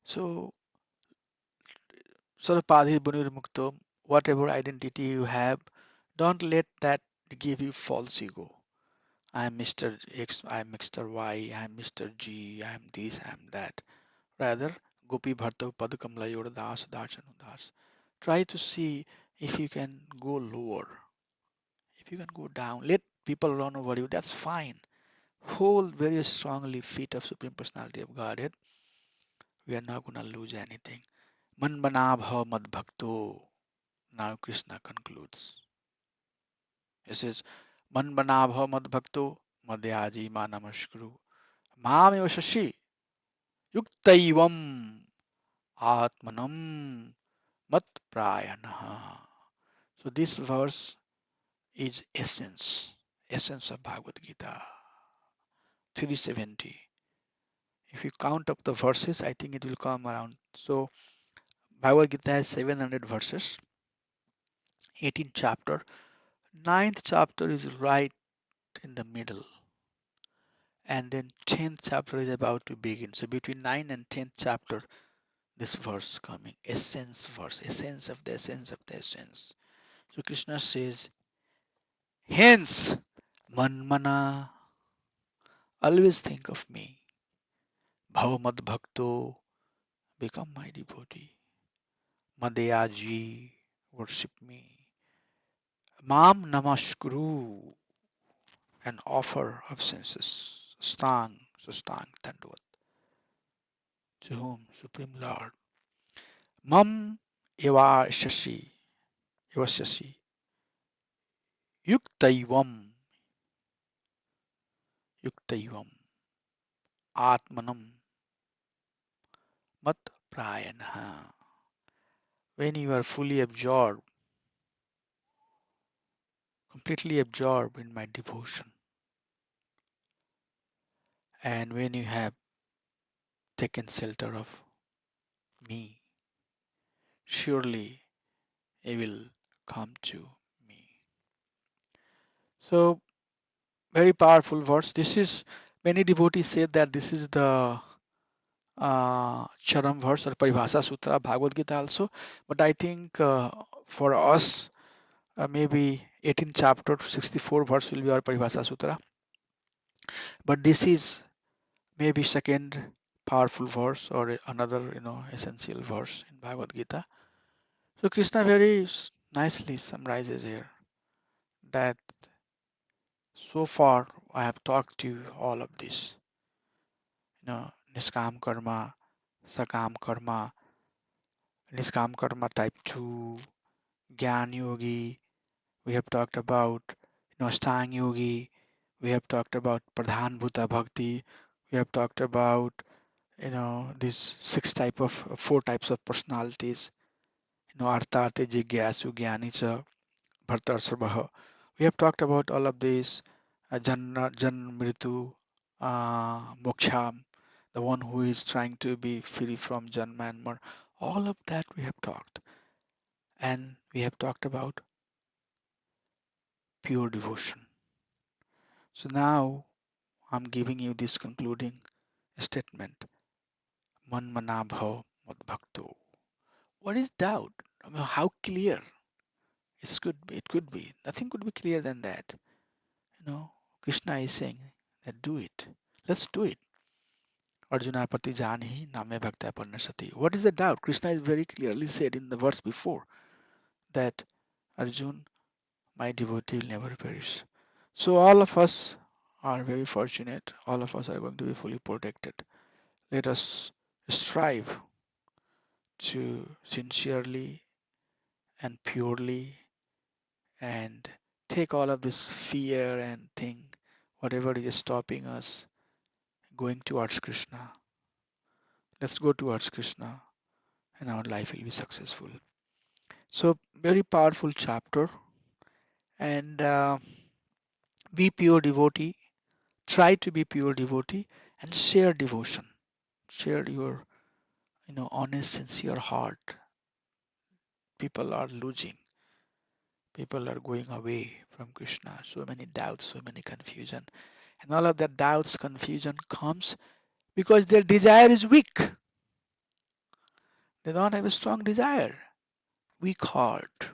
So Sarvpadhi Bunir Mukto, whatever identity you have, don't let that give you false ego. I am Mr. X, I am Mr. Y, I am Mr. G, I am this, I am that. Rather, Gopi Bhartav Padakamla Yor Das Darshanu Das. Try to see if you can go lower, if you can go down. Let people run over you, that's fine. Hold very strongly feet of Supreme Personality of Godhead. We are not gonna lose anything. Man bana bhav mad bhakto. Now Krishna concludes. He says, Man bana bhav mad bhakto madhyaji ma namaskuru. Mam eva shashi yuktaivam atmanam mat prayanaha. So this verse is essence of Bhagavad Gita. 370. If you count up the verses, I think it will come around. So Bhagavad Gita has 700 verses, 18 chapter. Ninth chapter is right in the middle, and then 10th chapter is about to begin. So between 9 and 10th chapter, this verse coming, essence verse, essence of the essence of the essence. So Krishna says, hence, manmana, always think of me. Bhavamad bhakto, become my devotee. Madhyaji, worship me. Mam namaskuru, an offer of senses. Sastang, Dandavat. To whom? Supreme Lord. Mam eva shashi, yuktaivam, yuktaivam, atmanam, mat prayanaha. When you are fully absorbed, completely absorbed in my devotion, and when you have taken shelter of me, surely you will come to me. So, very powerful verse. This is, many devotees say that this is the Charam verse or Paribhasa Sutra, Bhagavad Gita also. But I think for us, maybe 18th chapter, 64 verse will be our Paribhasa Sutra. But this is maybe second powerful verse or another, essential verse in Bhagavad Gita. So Krishna very nicely summarizes here that so far I have talked to you all of this. Niskam karma, sakam karma, niskam karma type 2, Gyan Yogi, we have talked about Stang Yogi, we have talked about Pradhan Bhuta Bhakti, we have talked about these four types of personalities, Artha, Jigyasu, Jnani, Bhartar Sarvaha. We have talked about all of these, Jan Mritu, Moksham, the one who is trying to be free from Janma and Mar. All of that we have talked. And we have talked about pure devotion. So now I'm giving you this concluding statement. Man manabhav mad bhakto. What is doubt? I mean, how clear? It could be. Nothing could be clearer than that. Krishna is saying that do it. Let's do it. Arjuna pati janhi name bhakta parnasati. What is the doubt? Krishna is very clearly said in the verse before that Arjun, my devotee will never perish. So all of us are very fortunate. All of us are going to be fully protected. Let us strive to sincerely and purely and take all of this fear and thing, whatever is stopping us, going towards Krishna. Let's go towards Krishna and our life will be successful. So, very powerful chapter. And be pure devotee. Try to be pure devotee and share devotion. Share your, honest, sincere heart. People are losing. People are going away from Krishna. So many doubts, so many confusion. And all of that doubts, confusion comes because their desire is weak. They don't have a strong desire. Weak heart.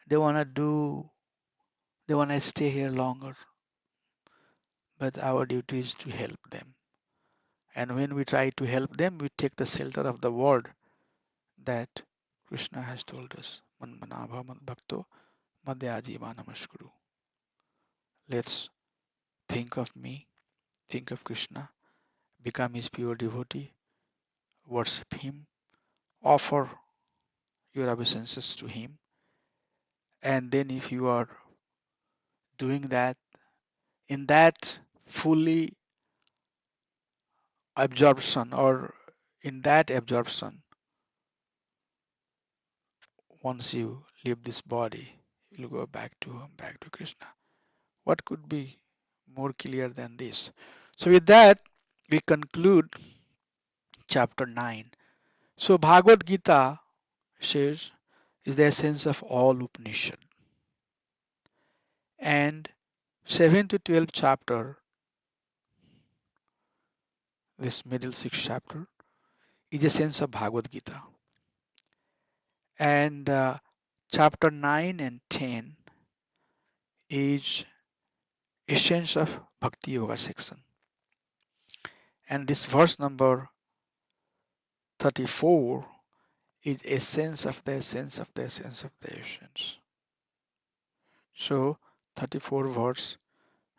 They want to stay here longer. But our duty is to help them And when we try to help them, we take the shelter of the word that Krishna has told us. Manmanabha bhakto madhyajiva namaskuru. Let's think of me, think of Krishna, become his pure devotee, worship him, offer your obeisances to him. And then if you are doing that, in that fully absorption or in that absorption, once you leave this body, you'll go back to Krishna. What could be more clear than this? So with that, we conclude chapter 9. So Bhagavad Gita says is the essence of all Upanishad. And 7 to 12 chapter, this middle 6 chapter, is a sense of Bhagavad Gita. And chapter 9 and 10 is essence of Bhakti Yoga section. And this verse number 34 is essence of the essence of the essence of the essence. So 34 verse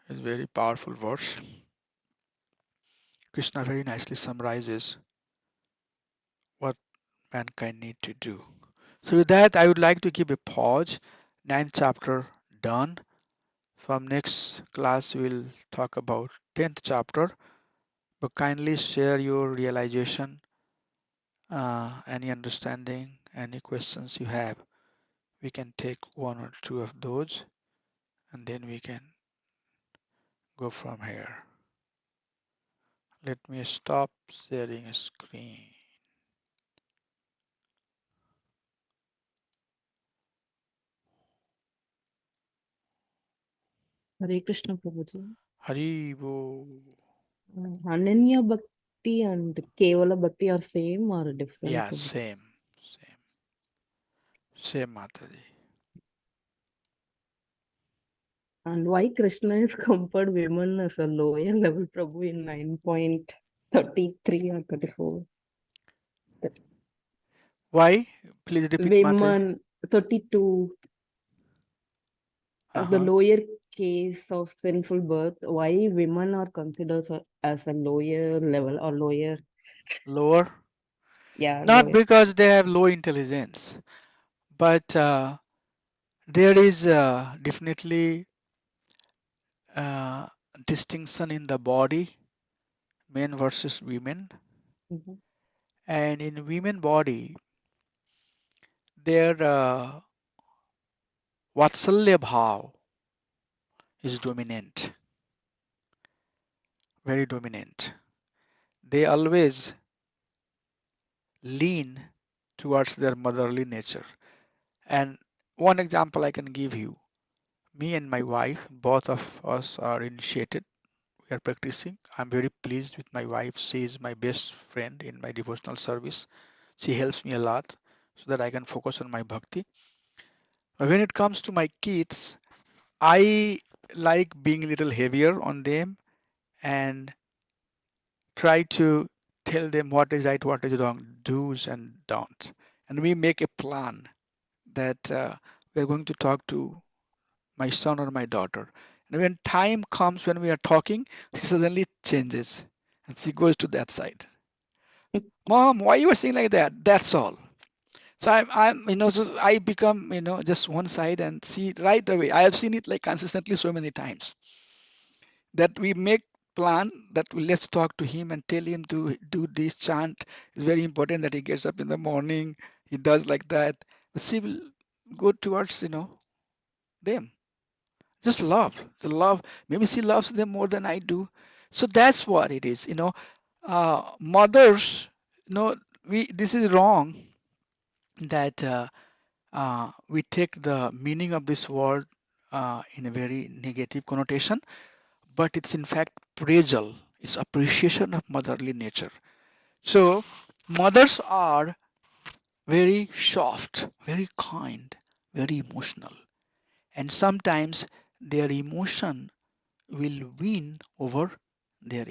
is very powerful verse. Krishna very nicely summarizes what mankind need to do. So with that, I would like to give a pause. 9th chapter done. From next class, we'll talk about 10th chapter. But kindly share your realization, any understanding, any questions you have. We can take one or two of those, and then we can go from here. Let me stop sharing a screen. Hare Krishna Prabhuji. Hari Bo. Ananya Bhakti and Kevala Bhakti are same or different? Yeah, Prabhuji? same Mataji. And why Krishna is compared women as a lower level Prabhu in 9.33 or 34? Why? Please repeat, Mataji. Women 32, the lower case of sinful birth, why women are considered as a lower level or lower? Lower? Yeah, Not lower. because they have low intelligence, but there is definitely distinction in the body, men versus women. Mhm. And in women body, their Vatsalya Bhav is dominant, very dominant. They always lean towards their motherly nature. And one example I can give you, me and my wife, both of us are initiated. We are practicing. I'm very pleased with my wife. She is my best friend in my devotional service. She helps me a lot so that I can focus on my bhakti. But when it comes to my kids, I like being a little heavier on them and try to tell them what is right, what is wrong, do's and don'ts. And we make a plan that we're going to talk to my son or my daughter. And when time comes when we are talking, she suddenly changes and she goes to that side. Mom, why you are saying like that? That's all. So so I become, just one side and see right away. I have seen it like consistently so many times that we make plan that let's talk to him and tell him to do this chant. It's very important that he gets up in the morning. He does like that. But she will go towards, them. Just love, the love. Maybe she loves them more than I do. So that's what it is. Mothers, we this is wrong that we take the meaning of this word in a very negative connotation, but it's in fact praisal. It's appreciation of motherly nature. So mothers are very soft, very kind, very emotional, and sometimes their emotion will win over their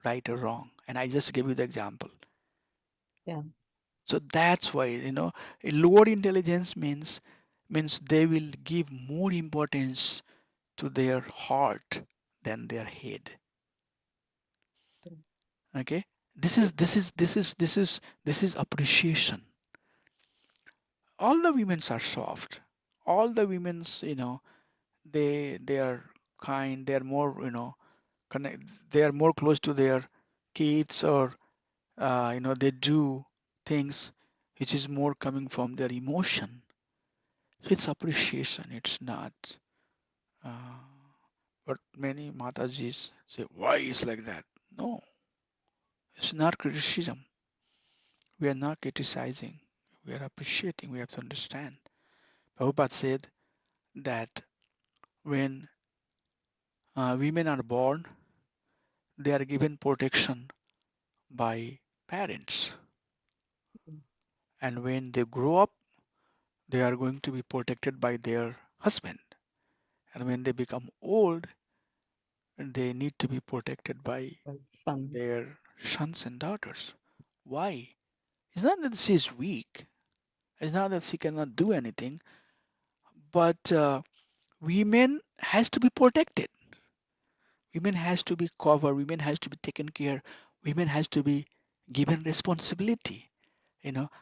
right or wrong. And I just gave you the example. Yeah. So that's why, a lower intelligence means they will give more importance to their heart than their head. Yeah. Okay? This is appreciation. All the women's are soft. All the women's, they are kind, they are more, connect, they are more close to their kids, or they do things which is more coming from their emotion. So it's appreciation, it's not uh, but many matajis say, why is like that? No, it's not criticism. We are not criticizing, we are appreciating. We have to understand. Prabhupada said that when women are born, they are given protection by parents, Mm. and when they grow up, they are going to be protected by their husband, and when they become old, they need to be protected by Well, fun. their sons and daughters. Why? It's not that she is weak, it's not that she cannot do anything, but women has to be protected, women has to be covered, women has to be taken care, women has to be given responsibility.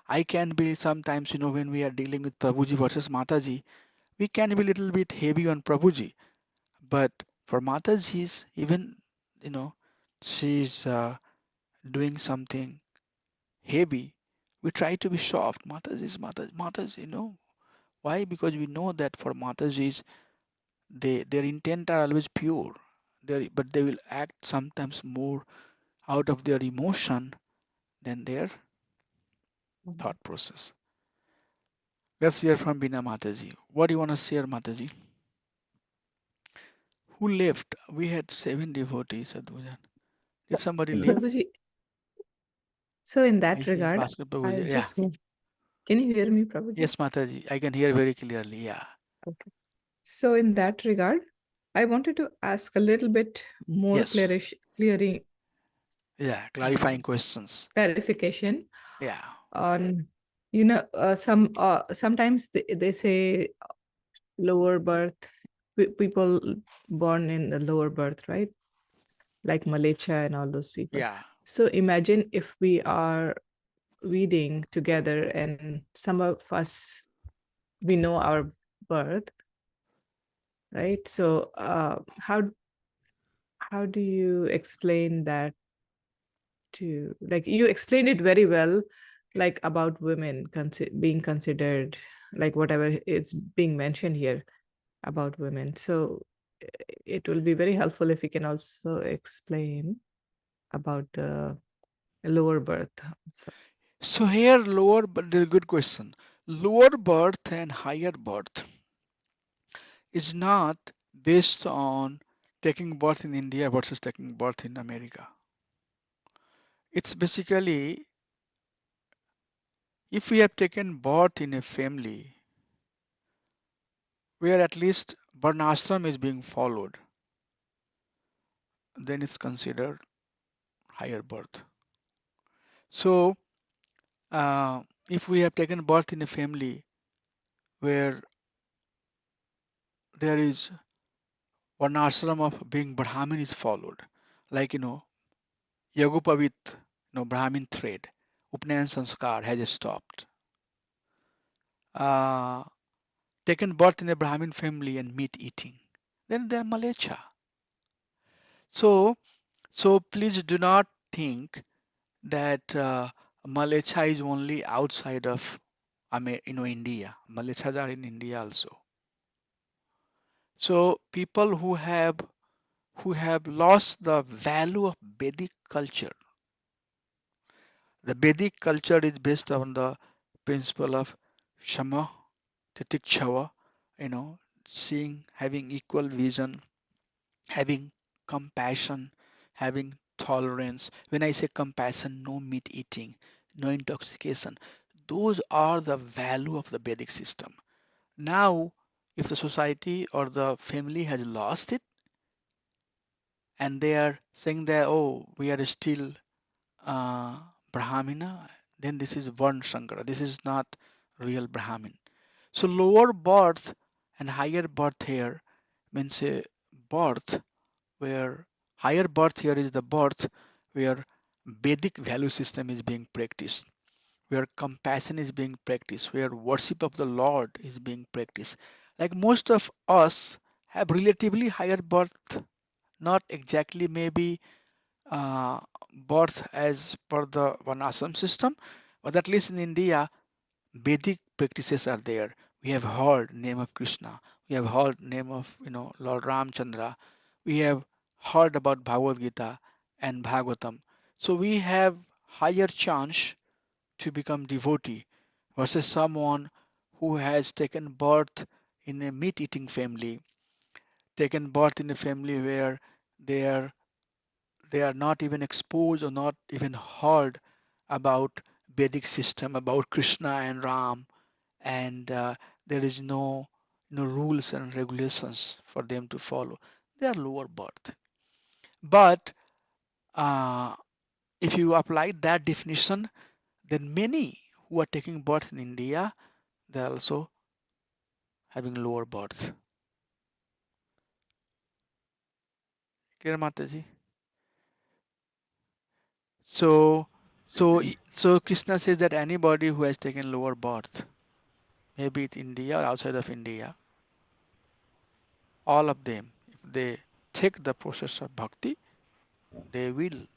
I can be sometimes, when we are dealing with Prabhuji versus Mataji, we can be a little bit heavy on Prabhuji, but for Mataji's, even, you know she's doing something heavy, we try to be soft. Mataji, why? Because we know that for Matajis, their intent are always pure. But they will act sometimes more out of their emotion than their Mhm. thought process. Let's hear from Bina Mataji. What do you want to share, Mataji? Who left? We had 7 devotees, Sadhujan. Did somebody leave? Prabhuji, so in I that see regard, Bhaskar I Prabhuji. Yeah. just can you hear me, Prabhuji? Yes, Mataji. I can hear very clearly. Yeah. Okay. So in that regard, I wanted to ask a little bit more Yes. clearing Yeah. uh, Clarifying questions. clarification Yeah. on, sometimes they say lower birth, people born in the lower birth, right? Like Malaysia and all those people. Yeah. So imagine if we are reading together and some of us, we know our birth, right? So how do you explain that to, like, you explained it very well, like about women being considered, like whatever it's being mentioned here about women. So it will be very helpful if you can also explain about the lower birth. So, So here lower, but this is a good question. Lower birth and higher birth is not based on taking birth in India versus taking birth in America. It's basically, if we have taken birth in a family where at least Varnashram is being followed, then it's considered higher birth. So, if we have taken birth in a family where there is Varnashram of being Brahmin is followed, like, Yagupavit, Brahmin thread, Upnayan Sanskar has stopped. Uh, Taken birth in a Brahmin family and meat eating, then they're Malecha. So, please do not think that Malecha is only outside of India. Malechas are in India also. So people who have lost the value of Vedic culture. The Vedic culture is based on the principle of Shama, Titikshava, seeing, having equal vision, having compassion, having tolerance. When I say compassion, no meat eating, no intoxication. Those are the value of the Vedic system. Now, if the society or the family has lost it, and they are saying that, oh, we are still Brahmina, then this is Varn Shankara. This is not real Brahmin. So lower birth and higher birth here means a birth where higher birth here is the birth where Vedic value system is being practiced, where compassion is being practiced, where worship of the Lord is being practiced. Like most of us have relatively higher birth, not exactly maybe uh, birth as per the Varnashram system, but at least in India, Vedic practices are there. We have heard name of Krishna. We have heard name of Lord Ramchandra. We have heard about Bhagavad Gita and Bhagavatam. So we have higher chance to become devotee versus someone who has taken birth in a meat-eating family, taken birth in a family where they are they are not even exposed or not even heard about Vedic system, about Krishna and Ram, and there is no rules and regulations for them to follow. They are lower birth. But uh, if you apply that definition, then many who are taking birth in India, they are also having lower birth. Clear, Mataji? So, so Krishna says that anybody who has taken lower birth, maybe it's India or outside of India, all of them, if they take the process of bhakti, they will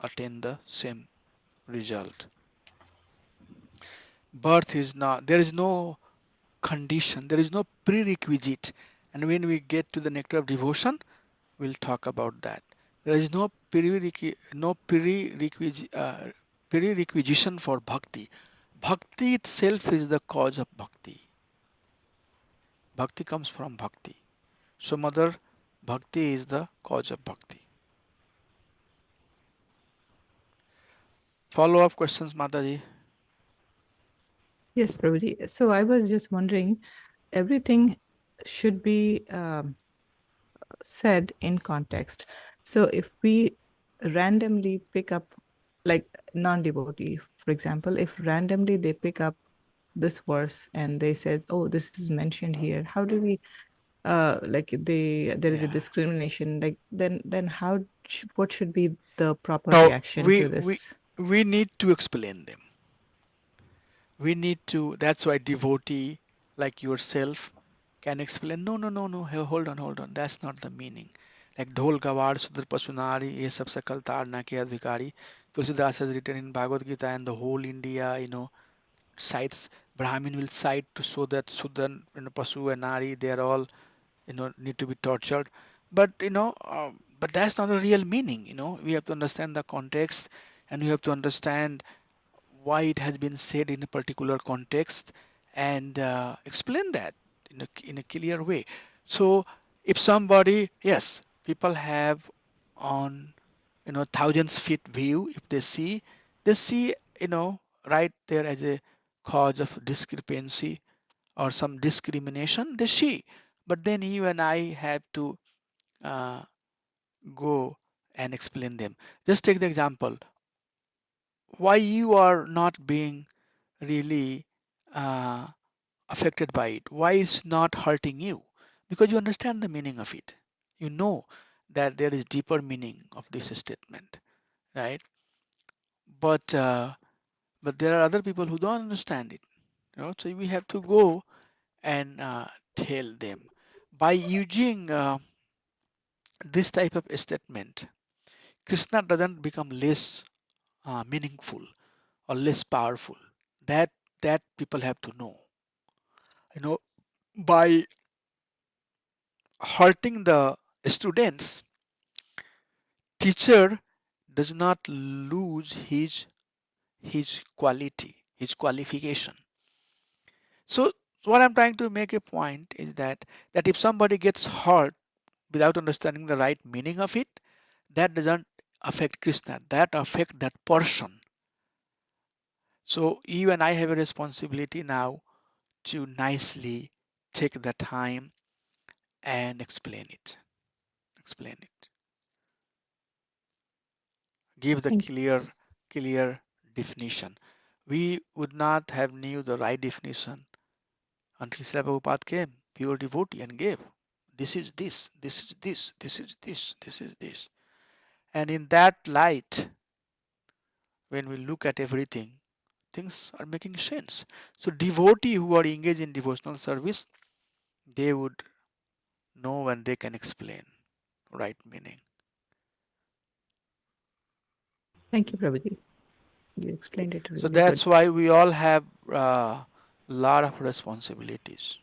attain the same result. Birth is not, there is no condition, there is no prerequisite. And when we get to the nectar of devotion, we'll talk about that. There is no prerequisition for bhakti. Bhakti itself is the cause of bhakti. Bhakti comes from bhakti. So mother, bhakti is the cause of bhakti. Follow-up questions, Mataji? Yes, Prabhuji. So I was just wondering, everything should be said in context. So if we randomly pick up, like non-devotee, for example, if randomly they pick up this verse and they said, oh, this is mentioned here, how do we like there is a Yeah. discrimination, like then how what should be the proper Now reaction to this? we need to explain them. We need to, that's why devotee like yourself can explain, no, hold on, that's not the meaning. Like dhol gawar sudar pasunari ye sab sakal tarna ke adhikari, Tulsidas has written in Bhagavad Gita, and the whole India cites, Brahmin will cite to show that Sudran, Pasu and Nari, they are all need to be tortured. But but that's not the real meaning. We have to understand the context, and we have to understand why it has been said in a particular context, and explain that in a clear way. So if somebody, yes, people have on thousands feet view, if they see right there as a cause of discrepancy or some discrimination, they see. But then you and I have to uh, go and explain them. Just take the example, why you are not being really uh, affected by it, why it's not hurting you, because you understand the meaning of it. You know that there is deeper meaning of this statement, right? But there are other people who don't understand it, so we have to go and tell them. By using this type of statement, Krishna doesn't become less meaningful or less powerful. That people have to know. By hurting the students, teacher does not lose his quality, his qualification. So what I'm trying to make a point is that if somebody gets hurt without understanding the right meaning of it, that doesn't affect Krishna, that affect that person. So you and I have a responsibility now to nicely take the time and explain it. explain it. Give the Thank you. clear definition. We would not have knew the right definition until Srila Prabhupada came, pure devotee, and gave. This is this, this is this, this is this, this is this. And in that light, when we look at everything, things are making sense. So devotee who are engaged in devotional service, they would know when they can explain right meaning. Thank you, Prabhuji. You explained it So really good. that's why we all have a lot of responsibilities.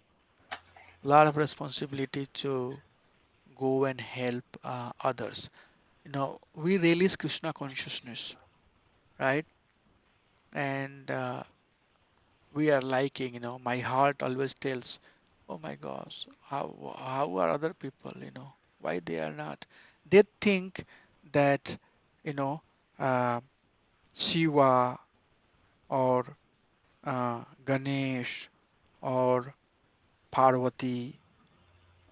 Lot of responsibility to go and help others. We release Krishna consciousness, right? And we are liking, my heart always tells, oh my gosh, how are other people, why they are not? They think that, you know, uh, Shiva or Ganesh or Parvati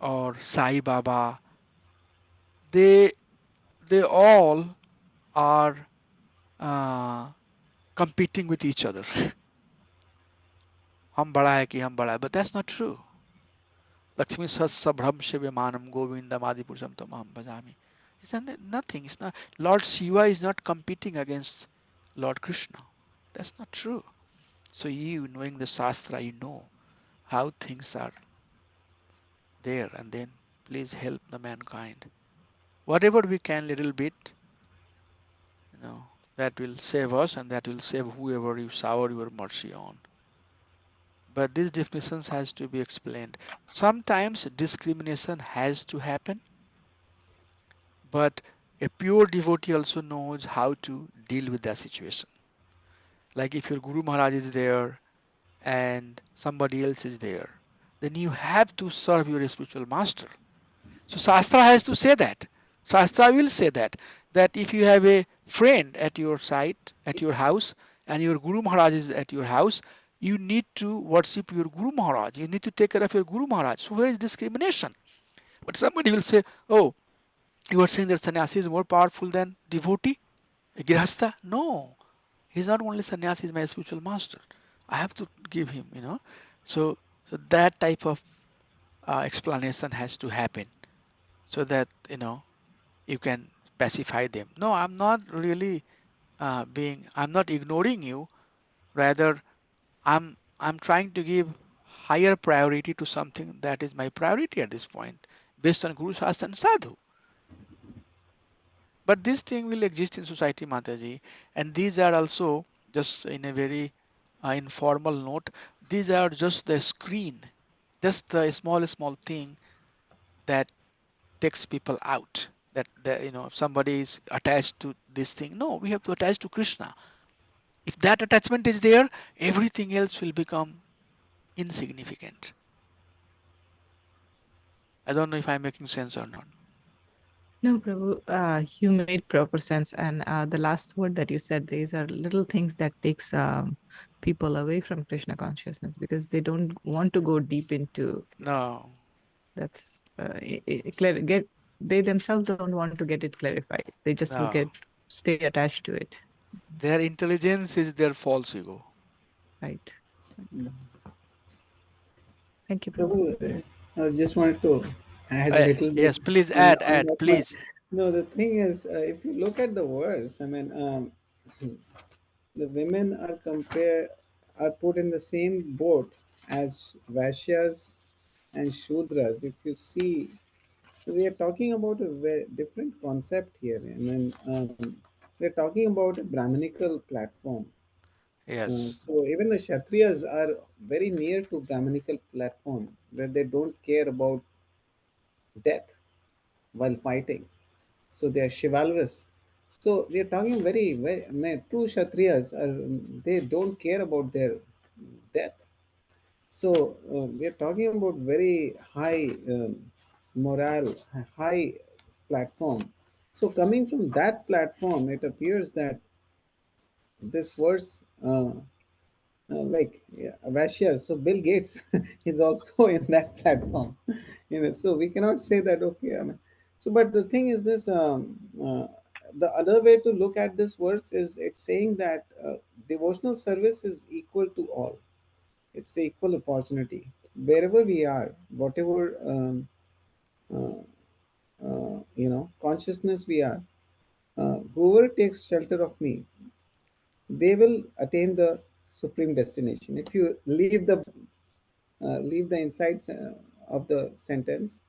or Sai Baba, they they all are uh, competing with each other. हम बड़ा है कि हम बड़ा है, but that's not true. Lakshmi Sasabhram Shivamanam Govindam Adipurusham Tamaham Bhajami. It's nothing. It's not. Lord Shiva is not competing against Lord Krishna. That's not true. So you, knowing the Shastra, you know how things are there, and then please help the mankind. Whatever we can, little bit, that will save us, and that will save whoever you shower your mercy on. But these definitions has to be explained. Sometimes discrimination has to happen, but a pure devotee also knows how to deal with that situation. Like if your Guru Maharaj is there and somebody else is there, then you have to serve your spiritual master. So Shastra has to say that. Shastra will say that if you have a friend at your site, at your house, and your Guru Maharaj is at your house, you need to worship your Guru Maharaj. You need to take care of your Guru Maharaj. So where is discrimination? But somebody will say, oh, you are saying that sannyasi is more powerful than devotee? A grihastha? No. He's not only sannyasi, he's my spiritual master. I have to give him. So that type of explanation has to happen so that, you can pacify them. No, I'm not really I'm not ignoring you. Rather, I'm trying to give higher priority to something that is my priority at this point based on Guru Shastra and Sadhu. But this thing will exist in society, Mataji, and these are also just in a very informal note. These are just the screen, just the small thing that takes people out. That if somebody is attached to this thing, no, we have to attach to Krishna. If that attachment is there, everything else will become insignificant. I don't know if I'm making sense or not. No, Prabhu, you made proper sense. And the last word that you said, these are little things that takes people away from Krishna consciousness because they don't want to go deep into No, that's get they themselves don't want to get it clarified. They just will no. stay attached to it. Their intelligence is their false ego. Right. Mm. Thank you, Prabhu. Prabhu, I was just wanted to add a little bit Yes, please on add, that one. please. No, the thing is, if you look at the verse, I mean, the women are put in the same boat as Vaishyas and Shudras. If you see, so we are talking about a very different concept here. I mean, we're talking about a Brahminical platform. Yes, So even the Kshatriyas are very near to Brahminical platform where they don't care about death while fighting. So they are chivalrous. So we are talking very, I mean, true Kshatriyas are they don't care about their death. So we are talking about very high morale, high platform. So coming from that platform, it appears that this verse like yeah, Avashias. So Bill Gates is also in that platform. So we cannot say that okay. I mean, So, but the thing is this: the other way to look at this verse is it's saying that devotional service is equal to all. It's equal opportunity wherever we are, whatever uh, consciousness we are. Whoever takes shelter of me, they will attain the supreme destination. If you leave the insides of the sentence,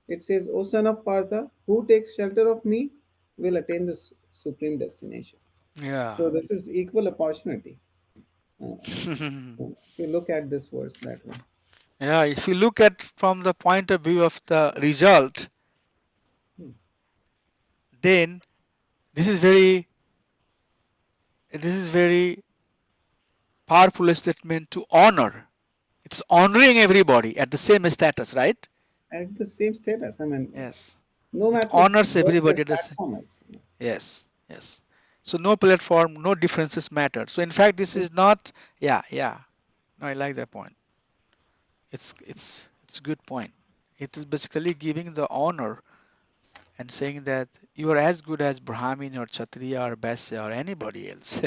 it says, "O son of Partha, who takes shelter of me will attain the supreme destination." Yeah. So this is equal opportunity. Uh, if you look at this verse that way. Yeah, if you look at from the point of view of the result, Hmm. then this is very very powerful statement to honor. It's honoring everybody at the same status, right? At the same status, I mean, Yes. no It matter honors what their everybody at the same. platform is. Yes, yes. So no platform, no differences matter. So in fact, this is not. Yeah, yeah. No, I like that point. It's a good point. It is basically giving the honor and saying that you are as good as Brahmin or Kshatriya or Vaisya or anybody else.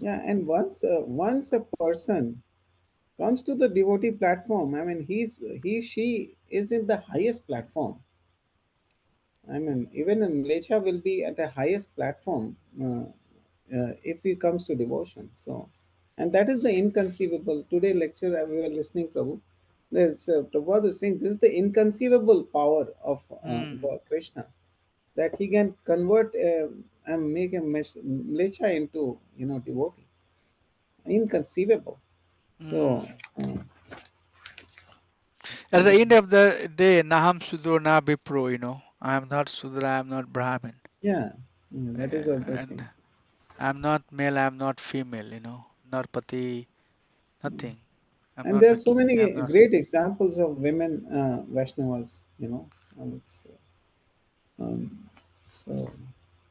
Yeah, and once a person comes to the devotee platform, I mean, she is in the highest platform. I mean, even a Mlecha will be at the highest platform if he comes to devotion. So, and that is the inconceivable. Today lecture we were listening, Prabhu. There's Prabhupada is saying this is the inconceivable power of Mm, God, Krishna, that he can convert and make a Mlecha into devotee. Inconceivable. mm. So, At so the that, end of the day, Naham Sudro Na Bipro, I am not Sudra, I am not Brahmin. yeah, that is of the And things. I'm not male, I'm not female, not Pati, nothing. I'm And not there are so making, I'm many not. great examples of women Vaishnavas, it's, um, so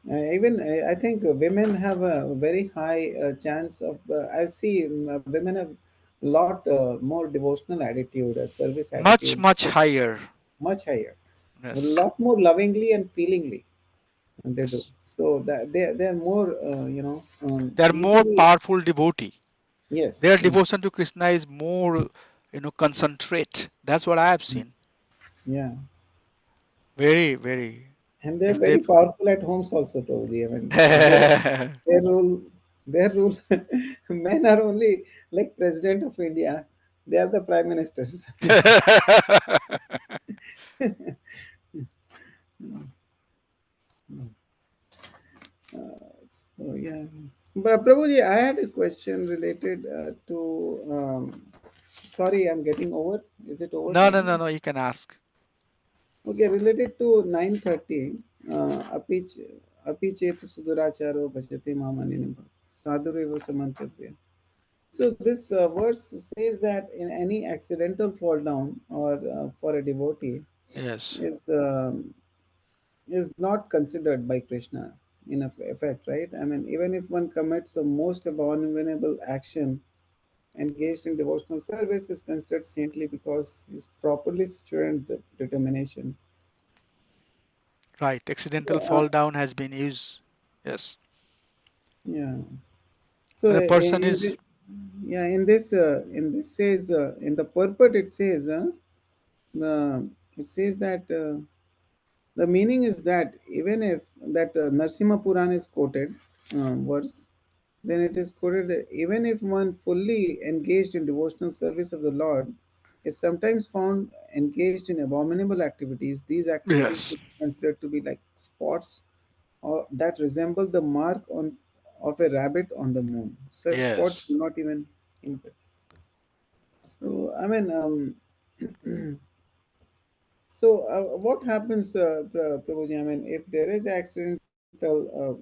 even I think women have a very high chance of. I see women have a lot more devotional attitude, service Much, attitude, much higher. much higher, a Yes, lot more lovingly and feelingly they do. yes. So that they're more, They are more easily. powerful devotee. Yes, Their devotion to Krishna is more, concentrate. That's what I have seen. yeah. Very, very. And they're If they very powerful at homes also, Prabhuji. I mean, their rule, their rule. Men are only like President of India. They are the prime ministers. So yeah. But Prabhuji, I had a question related to. Sorry, I'm getting over. Is it over, No, no, Prabhuji? no, no. You can ask. Okay, related to 930, apich apichet suduracharo bhajate mamani sadhureva samantavya. So this verse says that in any accidental fall down or for a devotee Yes. is is not considered by Krishna in effect, right? I mean, even if one commits the most abominable action, engaged in devotional service is considered saintly because he's properly situated in determination. Right. Accidental So, fall down has been used. Yes. yeah. So When the person in is. this, yeah, in this says in the purport it says the it says that the meaning is that even if that Narsimha Puran is quoted verse, then it is quoted that even if one fully engaged in devotional service of the Lord is sometimes found engaged in abominable activities, these activities Yes. should be considered to be like spots or that resemble the mark on of a rabbit on the moon. Such spots Yes. do not even impact. So I mean, so what happens, Prabhuji? I mean, if there is accidental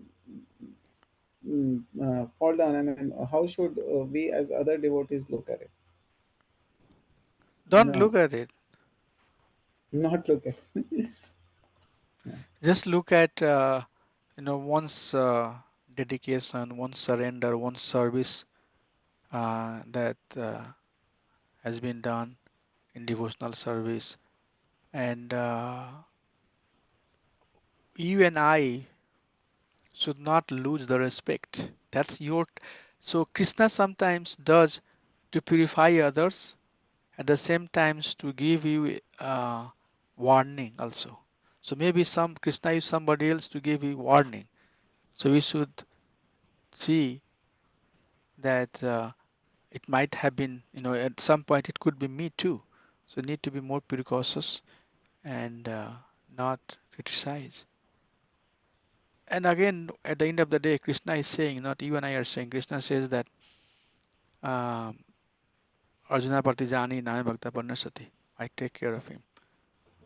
fall down, I mean, how should we as other devotees look at it? Don't No, look at it. not look at it. Yeah. Just look at, one's dedication, one's surrender, one's service that has been done in devotional service. And you and I should not lose the respect. That's your. So Krishna sometimes does to purify others, at the same times to give you warning also. So maybe some Krishna is somebody else to give you warning. So we should see that it might have been, at some point it could be me too. So need to be more precautious and not criticize. And again, at the end of the day, Krishna is saying, not you and I are saying, Krishna says that um, Arjuna Partijani Name Bhakta Parnasati. I take care of him.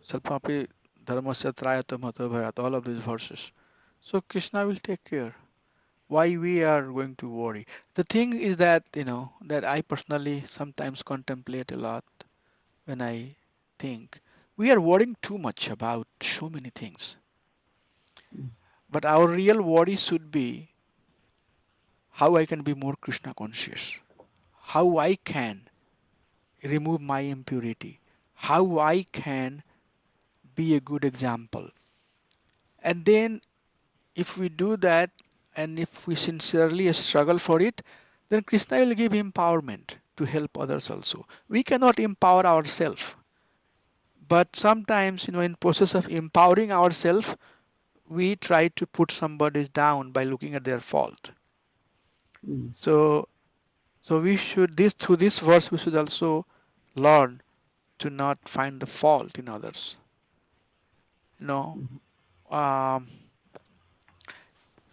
Salpapi Dharmasya Trayata Mato Bhayat, all of these verses. So Krishna will take care. Why we are going to worry? The thing is that, that I personally sometimes contemplate a lot when I think we are worrying too much about so many things. But our real worry should be how I can be more Krishna conscious, how I can remove my impurity, how I can be a good example. And then if we do that and if we sincerely struggle for it, then Krishna will give empowerment to help others also. We cannot empower ourselves, but sometimes, in process of empowering ourselves, we try to put somebody down by looking at their fault. Mm. So, we should through this verse we should also learn to not find the fault in others. You know, um,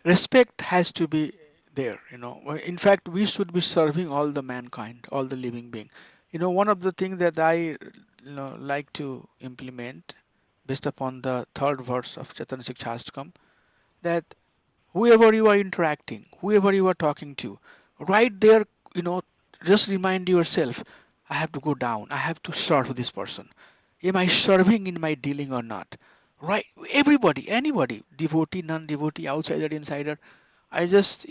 respect has to be there. In fact, we should be serving all the mankind, all the living being. One of the things that I like to implement based upon the third verse of Chaitanya Shikshastakam, that whoever you are interacting, whoever you are talking to, right there, you know, just remind yourself, I have to go down, I have to serve this person. Am I serving in my dealing or not? Right? Everybody, anybody, devotee, non-devotee, outsider, insider, I just,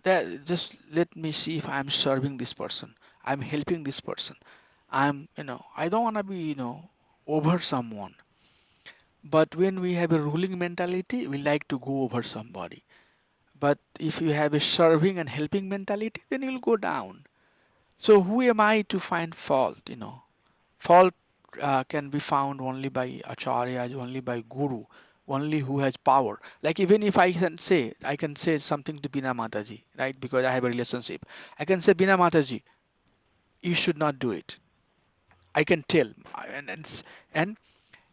that just let me see if I'm serving this person. I'm helping this person. I don't want to be, over someone. But when we have a ruling mentality, we like to go over somebody. But if you have a serving and helping mentality, then you'll go down. So who am I to find fault? Fault can be found only by acharyas, only by guru, only who has power. Like even if I can say something to Bina Mataji, right? Because I have a relationship. I can say, Bina Mataji, you should not do it. I can tell, and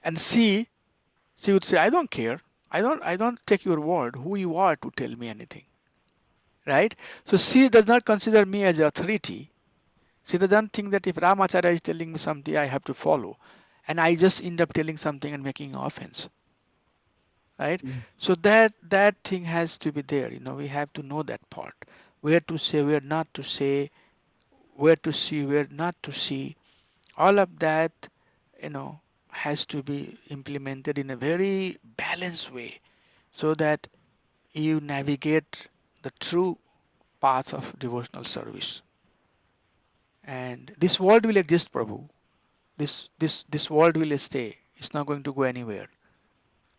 and she would say, I don't care. I don't take your word. Who you are to tell me anything, right? So she does not consider me as authority. She doesn't think that if Ramacharya is telling me something, I have to follow. And I just end up telling something and making offense, right? Mm. So that thing has to be there. We have to know that part. Where to say, where not to say, where to see, where not to see. All of that, has to be implemented in a very balanced way so that you navigate the true path of devotional service. And this world will exist, Prabhu. This world will stay. It's not going to go anywhere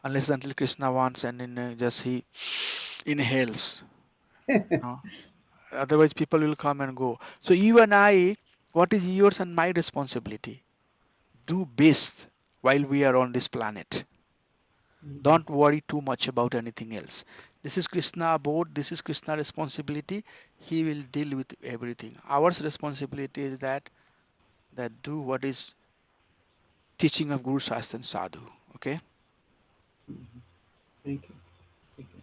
unless until Krishna wants, and then just he inhales. You know. Otherwise, people will come and go. So you and I, what is yours and my responsibility? Do best while we are on this planet. Don't worry too much about anything else. This is Krishna abode. This is Krishna responsibility. He will deal with everything. Our responsibility is that do what is teaching of Guru Shastra and Sadhu. Okay. Thank you. Thank you.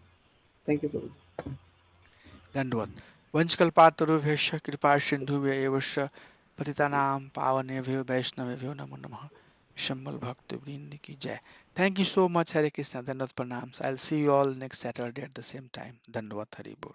Thank you, Prabhuji. धन्यवाद. वंशकल्पातरुभ्यश्च कृपा सिन्धुभ्यश्च पतितानां पावनेभ्यो वैष्णवेभ्यो नमो नमः. Shambhala Bhakti Vrinda ki jai. Thank you so much, Hare Krishna. Dhanavad Pranams. I'll see you all next Saturday at the same time. Dhanavad Hari Bol.